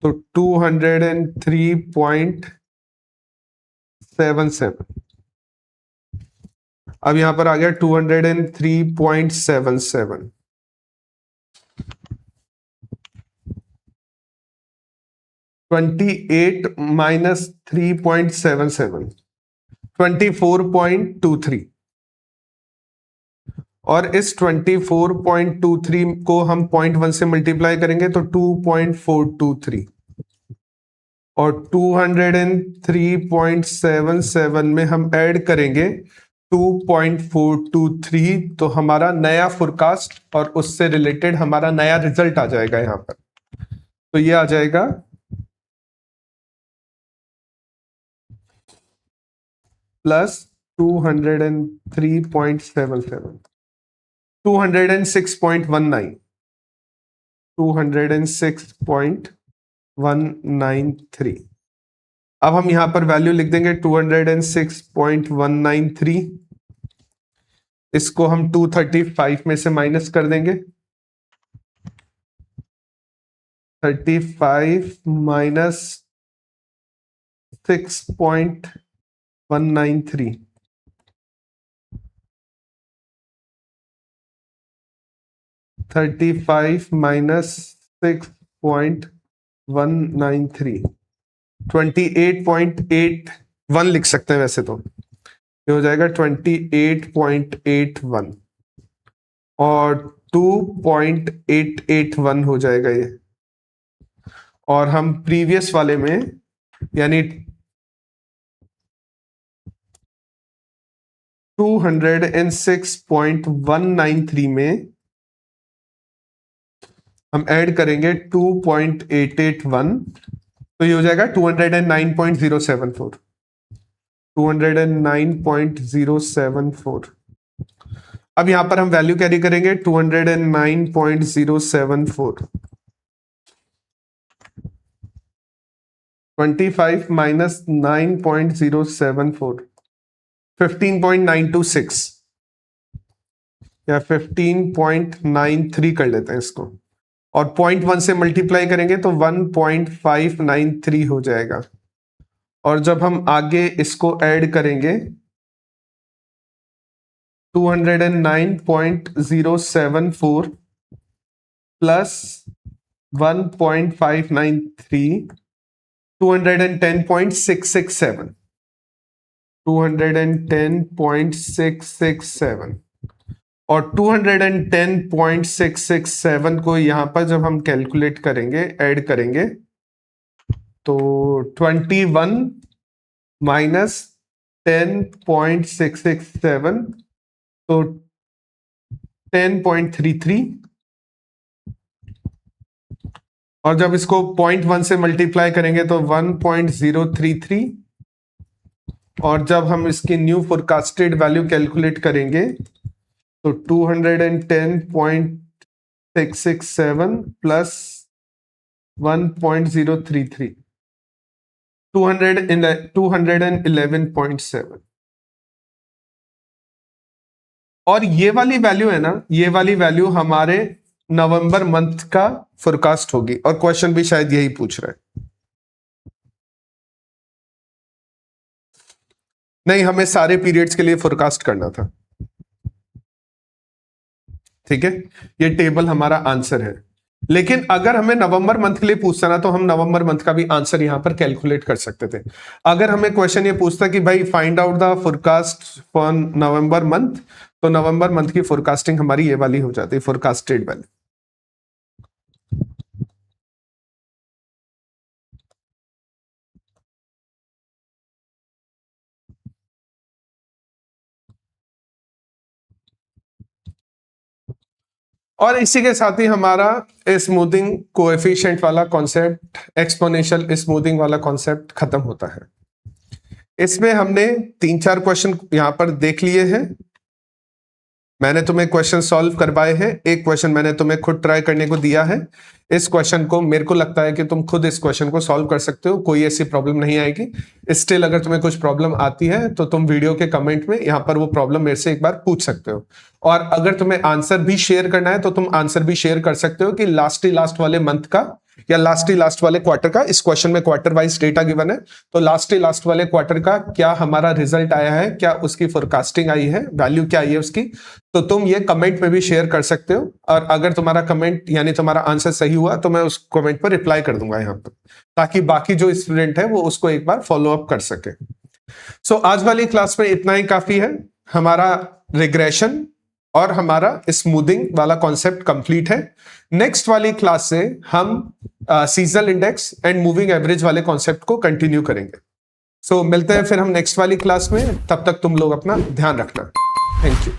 तो 203.77। अब यहां पर आ गया 203.77। 28 माइनस 3.77, 24.23, और इस 24.23 को हम 0.1 से मल्टीप्लाई करेंगे तो 2.423, और 203.77 में हम ऐड करेंगे 2.423, तो हमारा नया फोरकास्ट और उससे रिलेटेड हमारा नया रिजल्ट आ जाएगा यहां पर। तो ये आ जाएगा +203.77, 206.19, 206.193। अब हम यहां पर वैल्यू लिख देंगे 206.193। इसको हम 235 में से माइनस कर देंगे, 35 माइनस 6.193, 35 माइनस 6.193, 28.81 लिख सकते हैं वैसे तो। ये हो जाएगा 28.81, और 2.881 हो जाएगा ये। और हम प्रीवियस वाले में यानी 206.193 में हम ऐड करेंगे 2.881, तो ये हो जाएगा 209.074। 209.074। अब यहां पर हम वैल्यू कैरी करेंगे 209.074। 25 माइनस 9.074, 15.926 या 15.93 कर लेते हैं इसको, और 0.1 से मल्टीप्लाई करेंगे तो 1.593 हो जाएगा। और जब हम आगे इसको ऐड करेंगे 209.074 प्लस 1.593, 210.667, 210.667। और 210.667 को यहां पर जब हम कैलकुलेट करेंगे, ऐड करेंगे, तो 21 माइनस 10.667, तो 10.33। और जब इसको 0.1 से मल्टीप्लाई करेंगे तो 1.033। और जब हम इसकी न्यू फोरकास्टेड वैल्यू कैलकुलेट करेंगे तो 210.667 प्लस 1.033, 211.7। और ये वाली वैल्यू है ना, ये वाली वैल्यू हमारे नवंबर मंथ का फोरकास्ट होगी, और क्वेश्चन भी शायद यही पूछ रहा है। नहीं, हमें सारे पीरियड्स के लिए फोरकास्ट करना था। ठीक है, ये टेबल हमारा आंसर है। लेकिन अगर हमें नवंबर मंथ के लिए पूछता ना, तो हम नवंबर मंथ का भी आंसर यहां पर कैलकुलेट कर सकते थे। अगर हमें क्वेश्चन ये पूछता कि भाई find out the forecast for November month, तो नवंबर मंथ की फोरकास्टिंग हमारी ये वाली हो जाती है, फोरकास्टेड वैल्यू। और इसी के साथ ही हमारा स्मूथिंग कोएफिशिएंट वाला कॉन्सेप्ट, एक्सपोनेंशियल स्मूथिंग वाला कॉन्सेप्ट खत्म होता है। इसमें हमने 3-4 क्वेश्चन यहां पर देख लिए हैं। मैंने तुम्हें क्वेश्चन सॉल्व करवाए हैं, एक क्वेश्चन मैंने तुम्हें खुद ट्राई करने को दिया है। इस क्वेश्चन को मेरे को लगता है कि तुम खुद इस क्वेश्चन को सॉल्व कर सकते हो, कोई ऐसी प्रॉब्लम नहीं आएगी। स्टिल अगर तुम्हें कुछ प्रॉब्लम आती है तो तुम वीडियो के कमेंट में यहाँ पर वो प्रॉब्लम मेरे से एक बार पूछ सकते हो। और अगर तुम्हें आंसर भी शेयर करना है तो तुम आंसर भी शेयर कर सकते हो कि लास्ट वाले मंथ का या लास्ट वाले क्वार्टर का। इस क्वेश्चन में क्वार्टर वाइज डेटा गिवन है, तो लास्ट वाले क्वार्टर का क्या हमारा रिजल्ट आया है, क्या उसकी फोरकास्टिंग आई है, वैल्यू क्या आई है उसकी, तो तुम ये कमेंट में भी शेयर कर सकते हो। और अगर तुम्हारा कमेंट यानी तुम्हारा आंसर सही हुआ तो मैं उस कमेंट पर रिप्लाई कर दूंगा यहाँ पर, ताकि बाकी जो स्टूडेंट है वो उसको एक बार फॉलो अप कर सके। सो आज वाली क्लास में इतना ही काफी है। हमारा रिग्रेशन और हमारा स्मूथिंग वाला कॉन्सेप्ट कंप्लीट है। नेक्स्ट वाली क्लास से हम seasonal index and moving average वाले कॉन्सेप्ट को कंटिन्यू करेंगे। सो मिलते हैं फिर हम नेक्स्ट वाली क्लास में। तब तक तुम लोग अपना ध्यान रखना। Thank you.